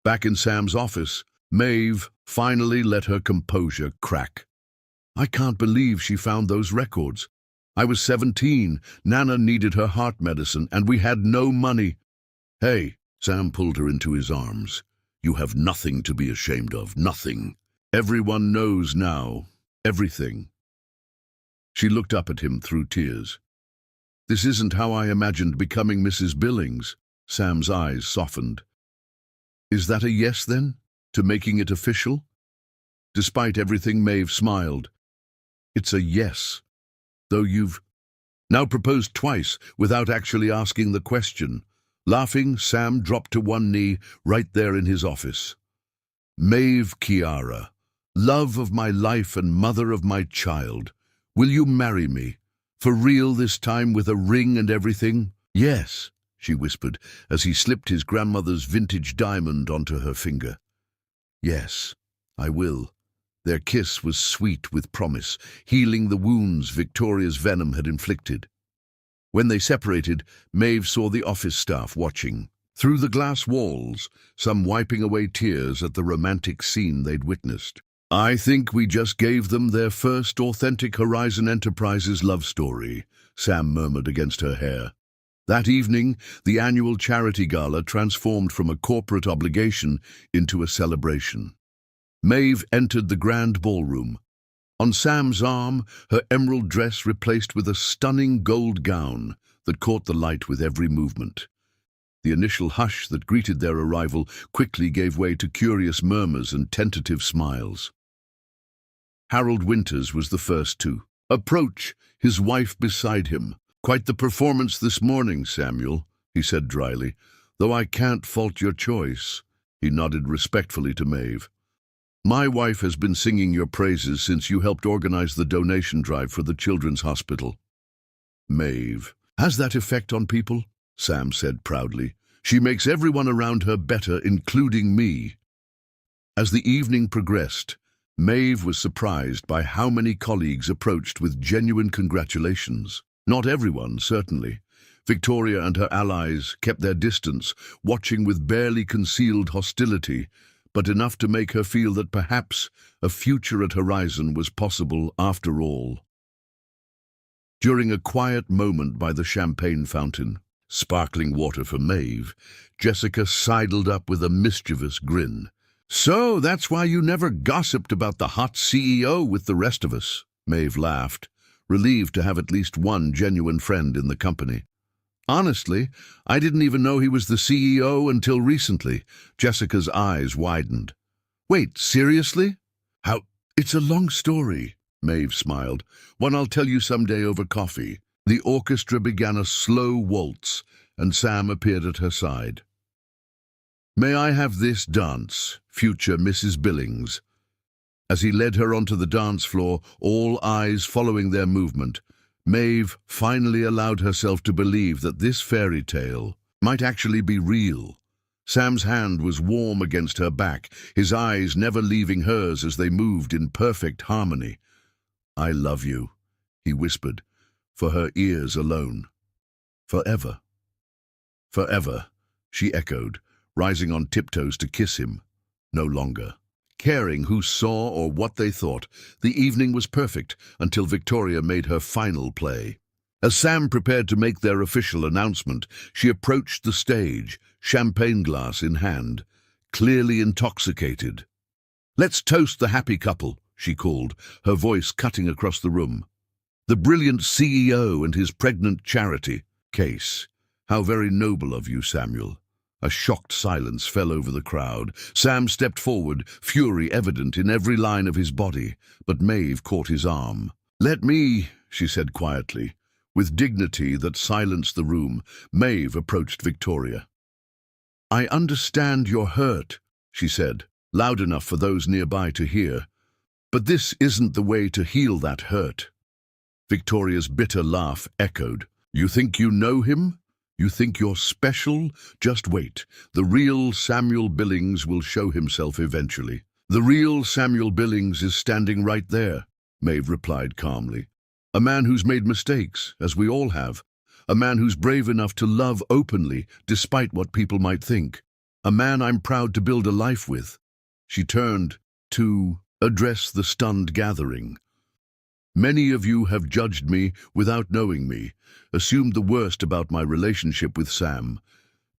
Back in Sam's office, Maeve finally let her composure crack. "I can't believe she found those records. I was 17, Nana needed her heart medicine, and we had no money." "Hey," Sam pulled her into his arms. "You have nothing to be ashamed of, nothing. Everyone knows now, everything." She looked up at him through tears. "This isn't how I imagined becoming Mrs. Billings." Sam's eyes softened. "Is that a yes, then, to making it official?" Despite everything, Maeve smiled. "It's a yes, though you've now proposed twice without actually asking the question." Laughing, Sam dropped to one knee right there in his office. "Maeve Chiara, Love of my life and mother of my child, will you marry me? For real this time, with a ring and everything?" "Yes," she whispered, as he slipped his grandmother's vintage diamond onto her finger. "Yes, I will." Their kiss was sweet with promise, healing the wounds Victoria's venom had inflicted. When they separated, Maeve saw the office staff watching. Through the glass walls, some wiping away tears at the romantic scene they'd witnessed. "I think we just gave them their first authentic Horizon Enterprises love story," Sam murmured against her hair. That evening, the annual charity gala transformed from a corporate obligation into a celebration. Maeve entered the grand ballroom. On Sam's arm, her emerald dress replaced with a stunning gold gown that caught the light with every movement. The initial hush that greeted their arrival quickly gave way to curious murmurs and tentative smiles. Harold Winters was the first to approach, his wife beside him. "Quite the performance this morning, Samuel," he said dryly. "Though I can't fault your choice." He nodded respectfully to Maeve. "My wife has been singing your praises since you helped organize the donation drive for the Children's Hospital." "Maeve, has that effect on people?" Sam said proudly. "She makes everyone around her better, including me." As the evening progressed, Maeve was surprised by how many colleagues approached with genuine congratulations. Not everyone, certainly. Victoria and her allies kept their distance, watching with barely concealed hostility, but enough to make her feel that perhaps a future at Horizon was possible after all. During a quiet moment by the champagne fountain, sparkling water for Maeve, Jessica sidled up with a mischievous grin. "So that's why you never gossiped about the hot CEO with the rest of us," Maeve laughed, relieved to have at least one genuine friend in the company. "Honestly, I didn't even know he was the CEO until recently." Jessica's eyes widened. "Wait, seriously? How?" "It's a long story," Maeve smiled. "One I'll tell you someday over coffee." The orchestra began a slow waltz, and Sam appeared at her side. "May I have this dance, future Mrs. Billings?" As he led her onto the dance floor, all eyes following their movement, Maeve finally allowed herself to believe that this fairy tale might actually be real. Sam's hand was warm against her back, his eyes never leaving hers as they moved in perfect harmony. "I love you," he whispered, for her ears alone. "Forever." "Forever," she echoed, rising on tiptoes to kiss him. No longer caring who saw or what they thought, the evening was perfect until Victoria made her final play. As Sam prepared to make their official announcement, she approached the stage, champagne glass in hand, clearly intoxicated. "Let's toast the happy couple," she called, her voice cutting across the room. "The brilliant CEO and his pregnant charity case. How very noble of you, Samuel." A shocked silence fell over the crowd. Sam stepped forward, fury evident in every line of his body, but Maeve caught his arm. "Let me," she said quietly. With dignity that silenced the room, Maeve approached Victoria. "I understand you're hurt," she said, loud enough for those nearby to hear. "But this isn't the way to heal that hurt." Victoria's bitter laugh echoed. "You think you know him? You think you're special? Just wait. The real Samuel Billings will show himself eventually." "The real Samuel Billings is standing right there," Maeve replied calmly. "A man who's made mistakes, as we all have. A man who's brave enough to love openly, despite what people might think. A man I'm proud to build a life with." She turned to address the stunned gathering. "Many of you have judged me without knowing me, assumed the worst about my relationship with Sam.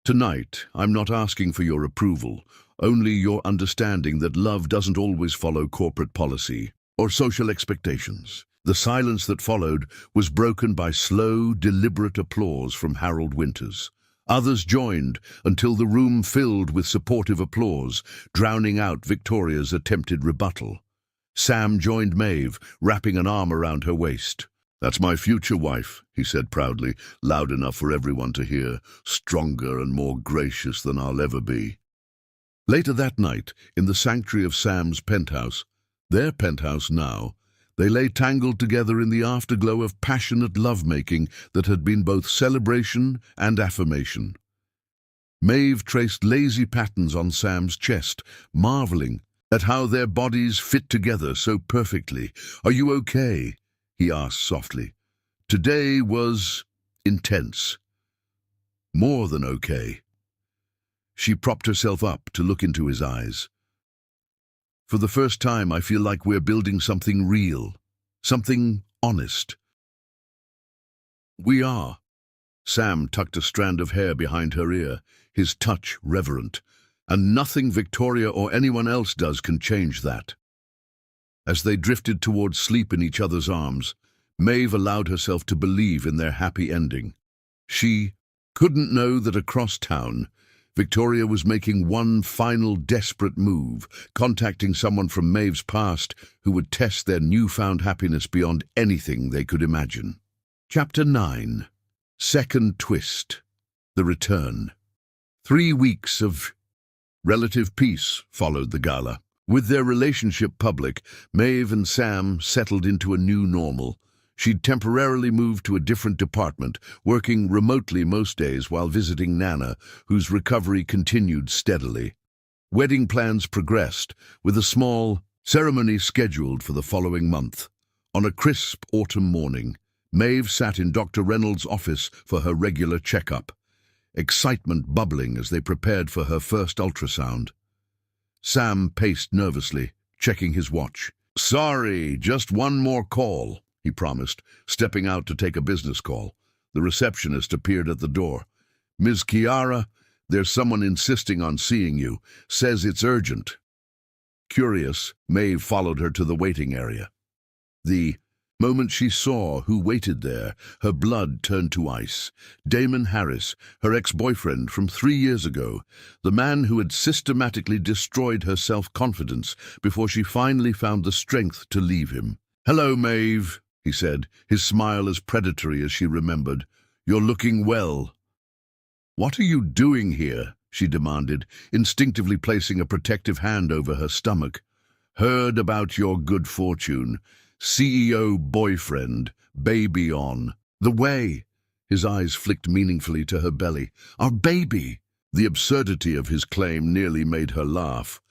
Tonight, I'm not asking for your approval, only your understanding that love doesn't always follow corporate policy or social expectations." The silence that followed was broken by slow, deliberate applause from Harold Winters. Others joined until the room filled with supportive applause, drowning out Victoria's attempted rebuttal. Sam joined Maeve, wrapping an arm around her waist. "That's my future wife," he said proudly, loud enough for everyone to hear, "stronger and more gracious than I'll ever be." Later that night, in the sanctuary of Sam's penthouse, Their penthouse now, they lay tangled together in the afterglow of passionate lovemaking that had been both celebration and affirmation. Maeve traced lazy patterns on Sam's chest, marveling at how their bodies fit together so perfectly. "Are you okay?" he asked softly. Today was intense. More than okay. She propped herself up to look into his eyes. "For the first time, I feel like we're building something real, something honest." "We are." Sam tucked a strand of hair behind her ear, his touch reverent. "And nothing Victoria or anyone else does can change that." As they drifted towards sleep in each other's arms, Maeve allowed herself to believe in their happy ending. She couldn't know that across town, Victoria was making one final desperate move, contacting someone from Maeve's past who would test their newfound happiness beyond anything they could imagine. Chapter 9. Second Twist. The Return. 3 weeks of relative peace followed the gala. With their relationship public, Maeve and Sam settled into a new normal. She'd temporarily moved to a different department, working remotely most days while visiting Nana, whose recovery continued steadily. Wedding plans progressed, with a small ceremony scheduled for the following month. On a crisp autumn morning, Maeve sat in Dr. Reynolds' office for her regular checkup, excitement bubbling as they prepared for her first ultrasound. Sam paced nervously, checking his watch. "Sorry, just one more call," he promised, stepping out to take a business call. The receptionist appeared at the door. "Ms. Chiara, there's someone insisting on seeing you. Says it's urgent." Curious, Maeve followed her to the waiting area. The moment she saw who waited there, her blood turned to ice. Damon Harris, her ex-boyfriend from 3 years ago, the man who had systematically destroyed her self-confidence before she finally found the strength to leave him. "Hello, Maeve," he said, his smile as predatory as she remembered. "You're looking well." "What are you doing here?" she demanded, instinctively placing a protective hand over her stomach. "Heard about your good fortune. CEO boyfriend, baby on the way." His eyes flicked meaningfully to her belly. "Our baby!" The absurdity of his claim nearly made her laugh.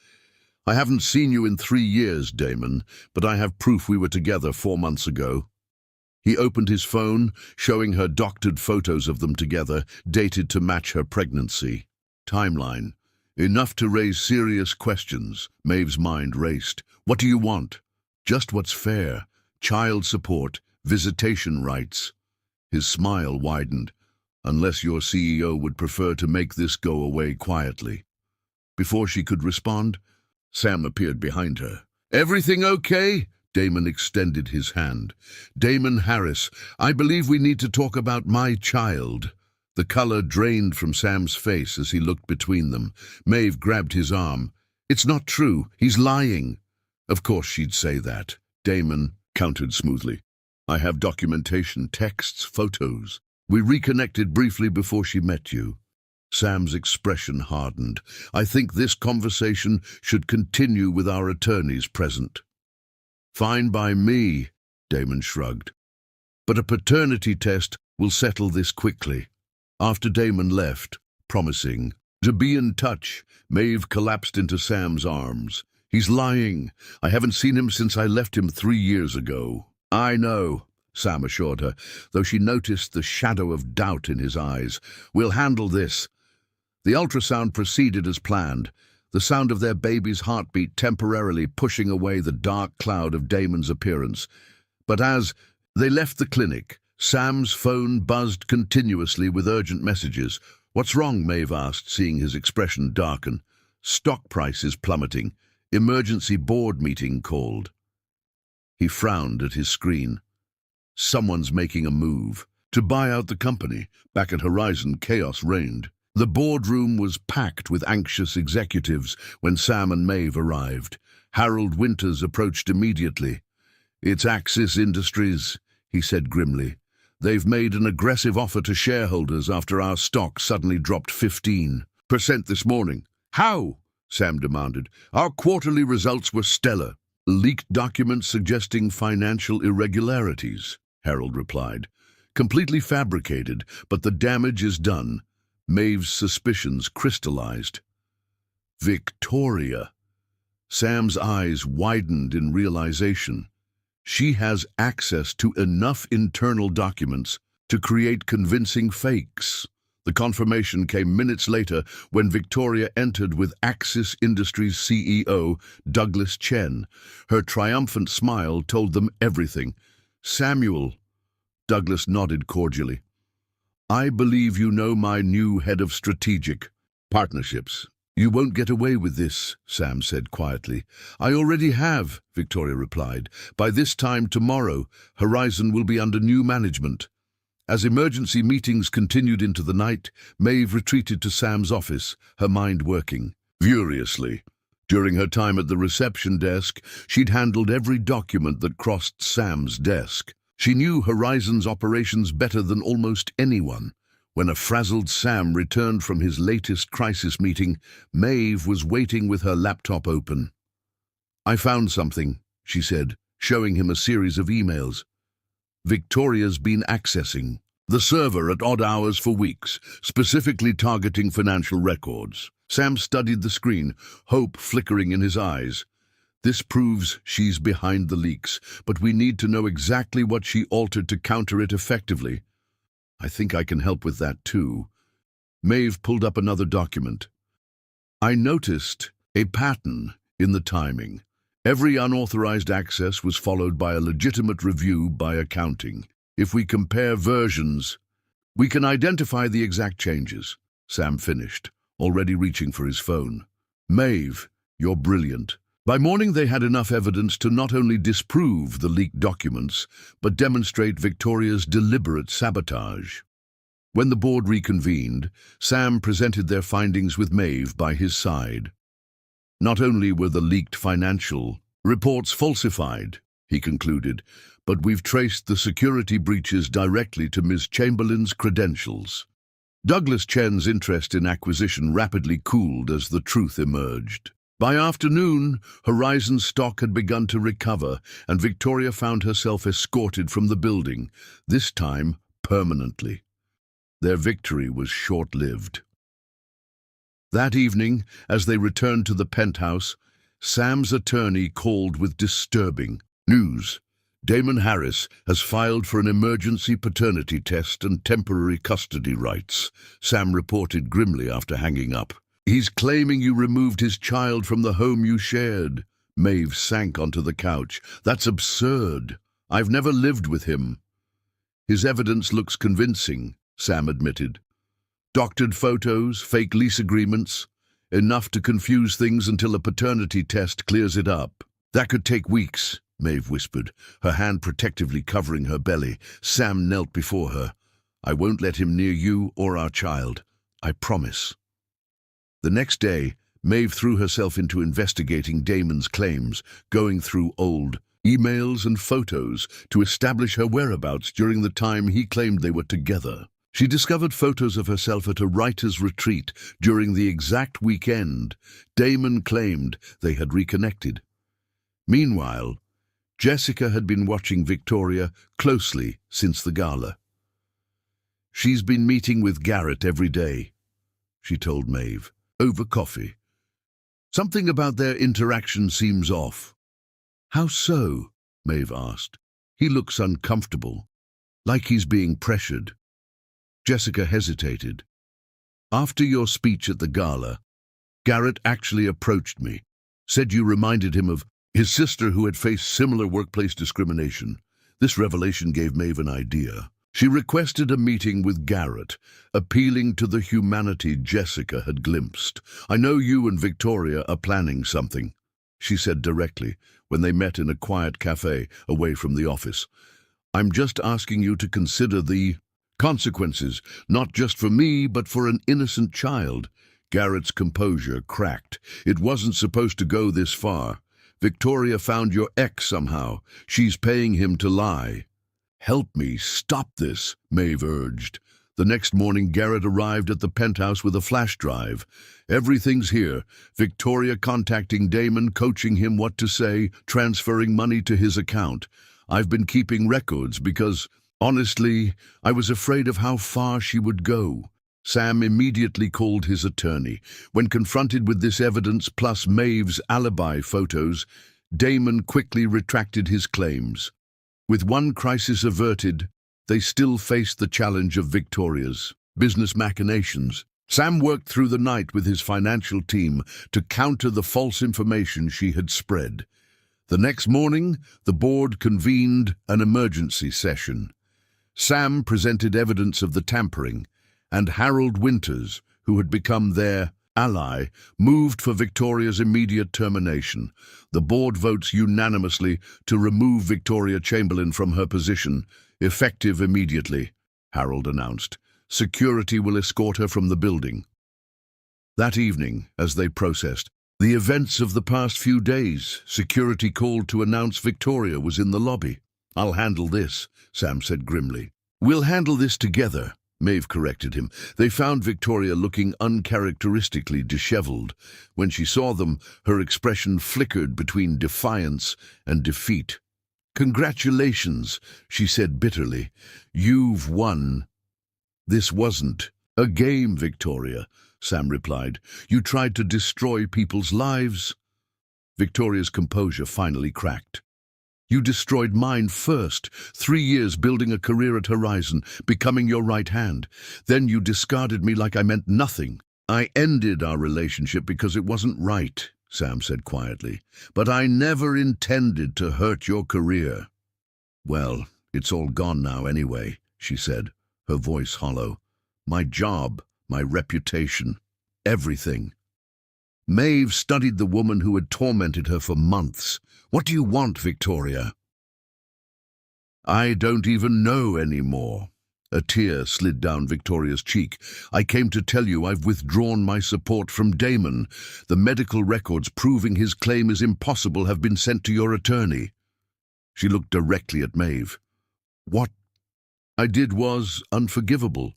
"I haven't seen you in 3 years, Damon, but I have proof we were together 4 months ago." He opened his phone, showing her doctored photos of them together, dated to match her pregnancy. Timeline. Enough to raise serious questions. Maeve's mind raced. "What do you want?" "Just what's fair. Child support, visitation rights." His smile widened. "Unless your CEO would prefer to make this go away quietly." Before she could respond, Sam appeared behind her. "Everything okay?" Damon extended his hand. "Damon Harris, I believe we need to talk about my child." The color drained from Sam's face as he looked between them. Maeve grabbed his arm. "It's not true. He's lying." "Of course she'd say that," Damon countered smoothly. "I have documentation, texts, photos. We reconnected briefly before she met you." Sam's expression hardened. "I think this conversation should continue with our attorneys present." "Fine by me," Damon shrugged. "But a paternity test will settle this quickly." After Damon left, promising to be in touch, Maeve collapsed into Sam's arms. "He's lying. I haven't seen him since I left him 3 years ago." "I know," Sam assured her, though she noticed the shadow of doubt in his eyes. "We'll handle this." The ultrasound proceeded as planned, the sound of their baby's heartbeat temporarily pushing away the dark cloud of Damon's appearance. But as they left the clinic, Sam's phone buzzed continuously with urgent messages. "What's wrong?" Maeve asked, seeing his expression darken. "Stock prices plummeting. Emergency board meeting called." He frowned at his screen. Someone's making a move to buy out the company. Back at Horizon, chaos reigned. The boardroom was packed with anxious executives when Sam and Maeve arrived. Harold Winters approached immediately. "It's Axis Industries," he said grimly. "They've made an aggressive offer to shareholders after our stock suddenly dropped 15% this morning." "How?" Sam demanded. "Our quarterly results were stellar." Leaked documents suggesting financial irregularities, Harold replied. Completely fabricated, but the damage is done. Maeve's suspicions crystallized. Victoria. Sam's eyes widened in realization. She has access to enough internal documents to create convincing fakes. The confirmation came minutes later when Victoria entered with Axis Industries CEO Douglas Chen. Her triumphant smile told them everything. "Samuel," Douglas nodded cordially, "I believe you know my new head of strategic partnerships." "You won't get away with this," Sam said quietly. "I already have," Victoria replied. "By this time tomorrow, Horizon will be under new management." As emergency meetings continued into the night, Maeve retreated to Sam's office, her mind working furiously. During her time at the reception desk, she'd handled every document that crossed Sam's desk. She knew Horizon's operations better than almost anyone. When a frazzled Sam returned from his latest crisis meeting, Maeve was waiting with her laptop open. "I found something," she said, showing him a series of emails. "Victoria's been accessing the server at odd hours for weeks, specifically targeting financial records." Sam studied the screen, hope flickering in his eyes. "This proves she's behind the leaks, but we need to know exactly what she altered to counter it effectively." "I think I can help with that too." Maeve pulled up another document. "I noticed a pattern in the timing. Every unauthorized access was followed by a legitimate review by accounting. If we compare versions, we can identify the exact changes." Sam finished, already reaching for his phone. "Maeve, you're brilliant." By morning they had enough evidence to not only disprove the leaked documents, but demonstrate Victoria's deliberate sabotage. When the board reconvened, Sam presented their findings with Maeve by his side. "Not only were the leaked financial reports falsified," he concluded, "but we've traced the security breaches directly to Ms. Chamberlain's credentials." Douglas Chen's interest in acquisition rapidly cooled as the truth emerged. By afternoon, Horizon stock had begun to recover, and Victoria found herself escorted from the building, this time permanently. Their victory was short-lived. That evening, as they returned to the penthouse, Sam's attorney called with disturbing news. Damon Harris has filed for an emergency paternity test and temporary custody rights, Sam reported grimly after hanging up. "He's claiming you removed his child from the home you shared." Maeve sank onto the couch. "That's absurd. I've never lived with him." "His evidence looks convincing," Sam admitted. "Doctored photos, fake lease agreements, enough to confuse things until a paternity test clears it up." "That could take weeks," Maeve whispered, her hand protectively covering her belly. Sam knelt before her. "I won't let him near you or our child. I promise." The next day, Maeve threw herself into investigating Damon's claims, going through old emails and photos to establish her whereabouts during the time he claimed they were together. She discovered photos of herself at a writer's retreat during the exact weekend Damon claimed they had reconnected. Meanwhile, Jessica had been watching Victoria closely since the gala. "She's been meeting with Garrett every day," she told Maeve, "over coffee. Something about their interaction seems off." "How so?" Maeve asked. "He looks uncomfortable, like he's being pressured." Jessica hesitated. "After your speech at the gala, Garrett actually approached me, said you reminded him of his sister who had faced similar workplace discrimination." This revelation gave Maeve an idea. She requested a meeting with Garrett, appealing to the humanity Jessica had glimpsed. "I know you and Victoria are planning something," she said directly, when they met in a quiet cafe away from the office. "I'm just asking you to consider the consequences, not just for me, but for an innocent child." Garrett's composure cracked. "It wasn't supposed to go this far. Victoria found your ex somehow. She's paying him to lie." "Help me stop this," Maeve urged. The next morning, Garrett arrived at the penthouse with a flash drive. Everything's here. Victoria contacting Damon, coaching him what to say, transferring money to his account. I've been keeping records because, honestly, I was afraid of how far she would go. Sam immediately called his attorney. When confronted with this evidence plus Maeve's alibi photos, Damon quickly retracted his claims. With one crisis averted, they still faced the challenge of Victoria's business machinations. Sam worked through the night with his financial team to counter the false information she had spread. The next morning, the board convened an emergency session. Sam presented evidence of the tampering, and Harold Winters, who had become their ally, moved for Victoria's immediate termination. The board votes unanimously to remove Victoria Chamberlain from her position, effective immediately, Harold announced. Security will escort her from the building. That evening, as they processed the events of the past few days, security called to announce Victoria was in the lobby. "I'll handle this," Sam said grimly. "We'll handle this together," Maeve corrected him. They found Victoria looking uncharacteristically disheveled. When she saw them, her expression flickered between defiance and defeat. "Congratulations," she said bitterly. "You've won." "This wasn't a game, Victoria," Sam replied. "You tried to destroy people's lives." Victoria's composure finally cracked. "You destroyed mine first, 3 years building a career at Horizon, becoming your right hand. Then you discarded me like I meant nothing." "I ended our relationship because it wasn't right," Sam said quietly. "But I never intended to hurt your career." "Well, it's all gone now anyway," she said, her voice hollow. "My job, my reputation, everything." Maeve studied the woman who had tormented her for months. "What do you want, Victoria?" "I don't even know anymore." A tear slid down Victoria's cheek. "I came to tell you I've withdrawn my support from Damon. The medical records proving his claim is impossible have been sent to your attorney." She looked directly at Maeve. "What I did was unforgivable."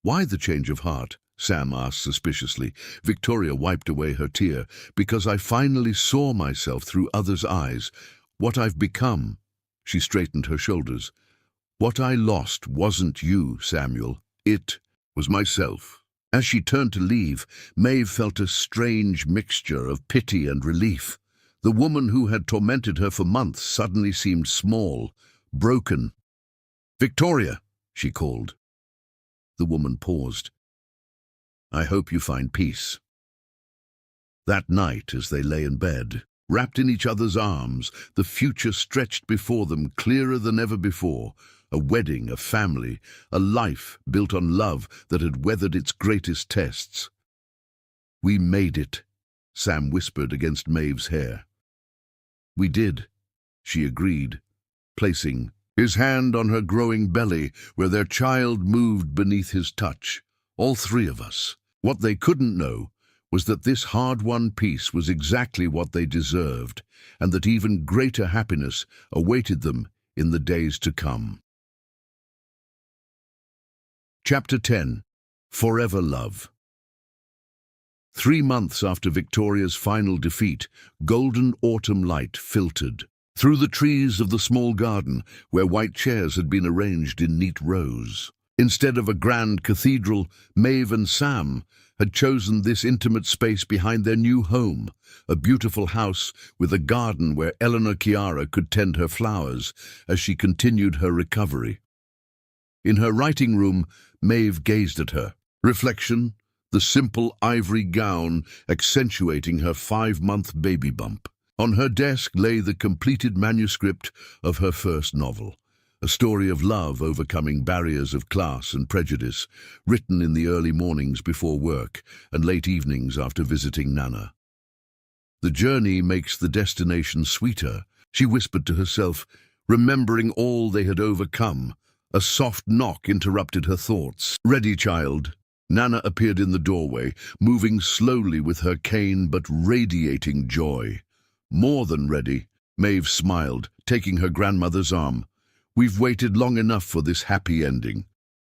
"Why the change of heart?" Sam asked suspiciously. Victoria wiped away her tear. "Because I finally saw myself through others' eyes. What I've become." She straightened her shoulders. "What I lost wasn't you, Samuel. It was myself." As she turned to leave, Maeve felt a strange mixture of pity and relief. The woman who had tormented her for months suddenly seemed small, broken. "Victoria," she called. The woman paused. "I hope you find peace." That night, as they lay in bed, wrapped in each other's arms, the future stretched before them clearer than ever before. A wedding, a family, a life built on love that had weathered its greatest tests. "We made it," Sam whispered against Maeve's hair. "We did," she agreed, placing his hand on her growing belly where their child moved beneath his touch. "All 3 of us." What they couldn't know was that this hard-won peace was exactly what they deserved, and that even greater happiness awaited them in the days to come. Chapter 10. Forever Love. 3 months after Victoria's final defeat, golden autumn light filtered through the trees of the small garden where white chairs had been arranged in neat rows. Instead of a grand cathedral, Maeve and Sam had chosen this intimate space behind their new home, a beautiful house with a garden where Eleanor Chiara could tend her flowers as she continued her recovery. In her writing room, Maeve gazed at her reflection, the simple ivory gown accentuating her 5-month baby bump. On her desk lay the completed manuscript of her first novel, a story of love overcoming barriers of class and prejudice, written in the early mornings before work and late evenings after visiting Nana. "The journey makes the destination sweeter," she whispered to herself, remembering all they had overcome. A soft knock interrupted her thoughts. "Ready, child." Nana appeared in the doorway, moving slowly with her cane but radiating joy. "More than ready," Maeve smiled, taking her grandmother's arm. "We've waited long enough for this happy ending."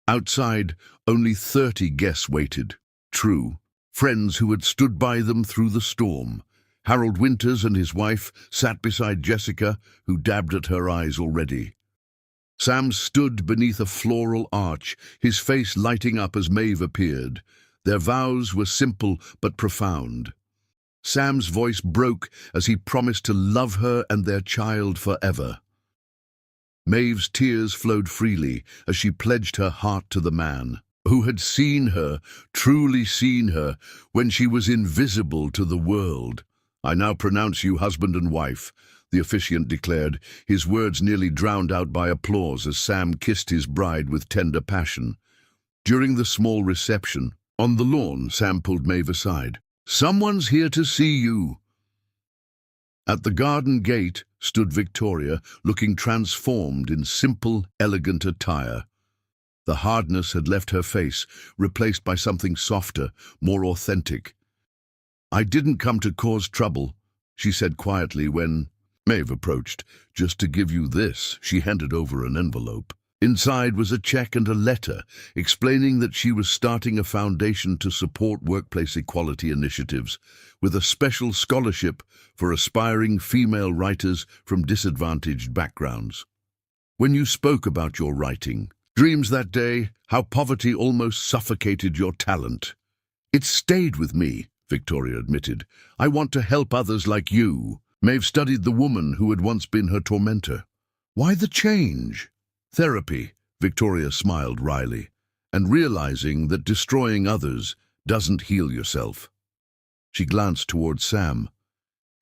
Outside, only 30 guests waited. True, friends who had stood by them through the storm. Harold Winters and his wife sat beside Jessica, who dabbed at her eyes already. Sam stood beneath a floral arch, his face lighting up as Maeve appeared. Their vows were simple but profound. Sam's voice broke as he promised to love her and their child forever. Maeve's tears flowed freely as she pledged her heart to the man who had seen her, truly seen her, when she was invisible to the world. "I now pronounce you husband and wife," the officiant declared, his words nearly drowned out by applause as Sam kissed his bride with tender passion. During the small reception, on the lawn, Sam pulled Maeve aside. "Someone's here to see you." At the garden gate stood Victoria, looking transformed in simple, elegant attire. The hardness had left her face, replaced by something softer, more authentic. "I didn't come to cause trouble," she said quietly when Maeve approached. "Just to give you this," she handed over an envelope. Inside was a check and a letter explaining that she was starting a foundation to support workplace equality initiatives, with a special scholarship for aspiring female writers from disadvantaged backgrounds. "When you spoke about your writing dreams that day, how poverty almost suffocated your talent, it stayed with me," Victoria admitted. "I want to help others like you." Maeve studied the woman who had once been her tormentor. "Why the change?" "Therapy," Victoria smiled wryly, "and realizing that destroying others doesn't heal yourself." She glanced toward Sam.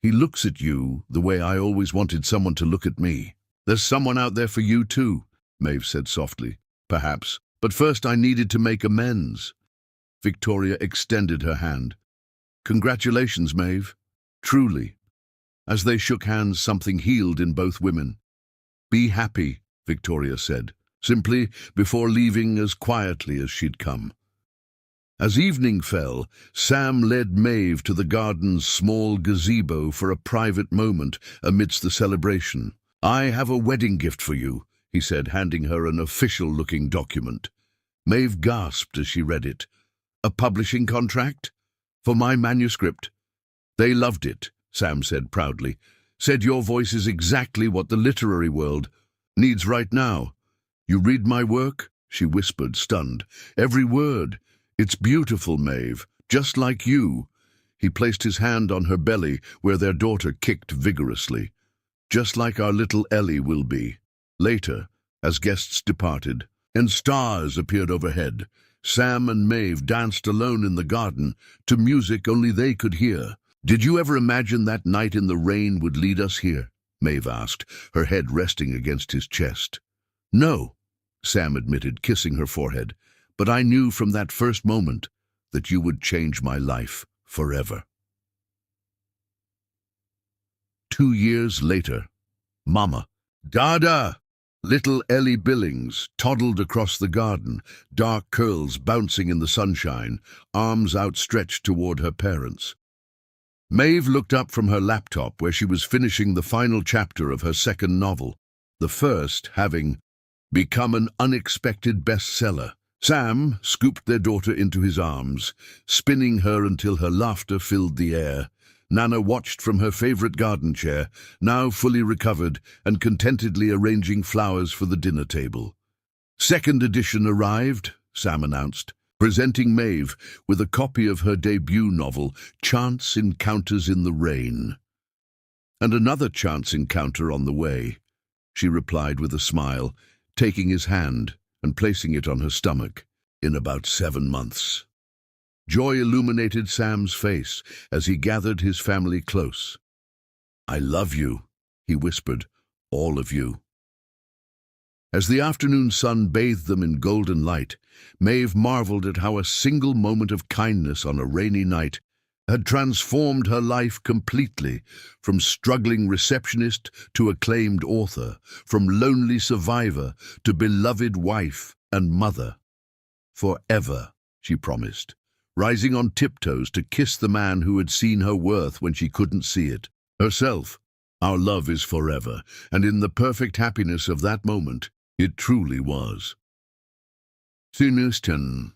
"He looks at you the way I always wanted someone to look at me." "There's someone out there for you too," Maeve said softly. "Perhaps, but first I needed to make amends." Victoria extended her hand. "Congratulations, Maeve. Truly." As they shook hands, something healed in both women. "Be happy," Victoria said, simply, before leaving as quietly as she'd come. As evening fell, Sam led Maeve to the garden's small gazebo for a private moment amidst the celebration. "I have a wedding gift for you," he said, handing her an official-looking document. Maeve gasped as she read it. "A publishing contract? For my manuscript?" "They loved it," Sam said proudly. "Said your voice is exactly what the literary world needs right now." "You read my work?" she whispered, stunned. "Every word. It's beautiful, Maeve, just like you." He placed his hand on her belly, where their daughter kicked vigorously. "Just like our little Ellie will be." Later, as guests departed, and stars appeared overhead, Sam and Maeve danced alone in the garden, to music only they could hear. "Did you ever imagine that night in the rain would lead us here?" Maeve asked, her head resting against his chest. "No," Sam admitted, kissing her forehead, "but I knew from that first moment that you would change my life forever." 2 years later, Mama, Dada! Little Ellie Billings toddled across the garden, dark curls bouncing in the sunshine, arms outstretched toward her parents. Maeve looked up from her laptop where she was finishing the final chapter of her second novel, the first having become an unexpected bestseller. Sam scooped their daughter into his arms, spinning her until her laughter filled the air. Nana watched from her favorite garden chair, now fully recovered and contentedly arranging flowers for the dinner table. "Second edition arrived," Sam announced, presenting Maeve with a copy of her debut novel, Chance Encounters in the Rain. "And another chance encounter on the way," she replied with a smile, taking his hand and placing it on her stomach. "In about 7 months." Joy illuminated Sam's face as he gathered his family close. "I love you," he whispered, "all of you." As the afternoon sun bathed them in golden light, Maeve marveled at how a single moment of kindness on a rainy night had transformed her life completely, from struggling receptionist to acclaimed author, from lonely survivor to beloved wife and mother. "Forever," she promised, rising on tiptoes to kiss the man who had seen her worth when she couldn't see it herself. "Our love is forever," and in the perfect happiness of that moment, it truly was. Sinuston.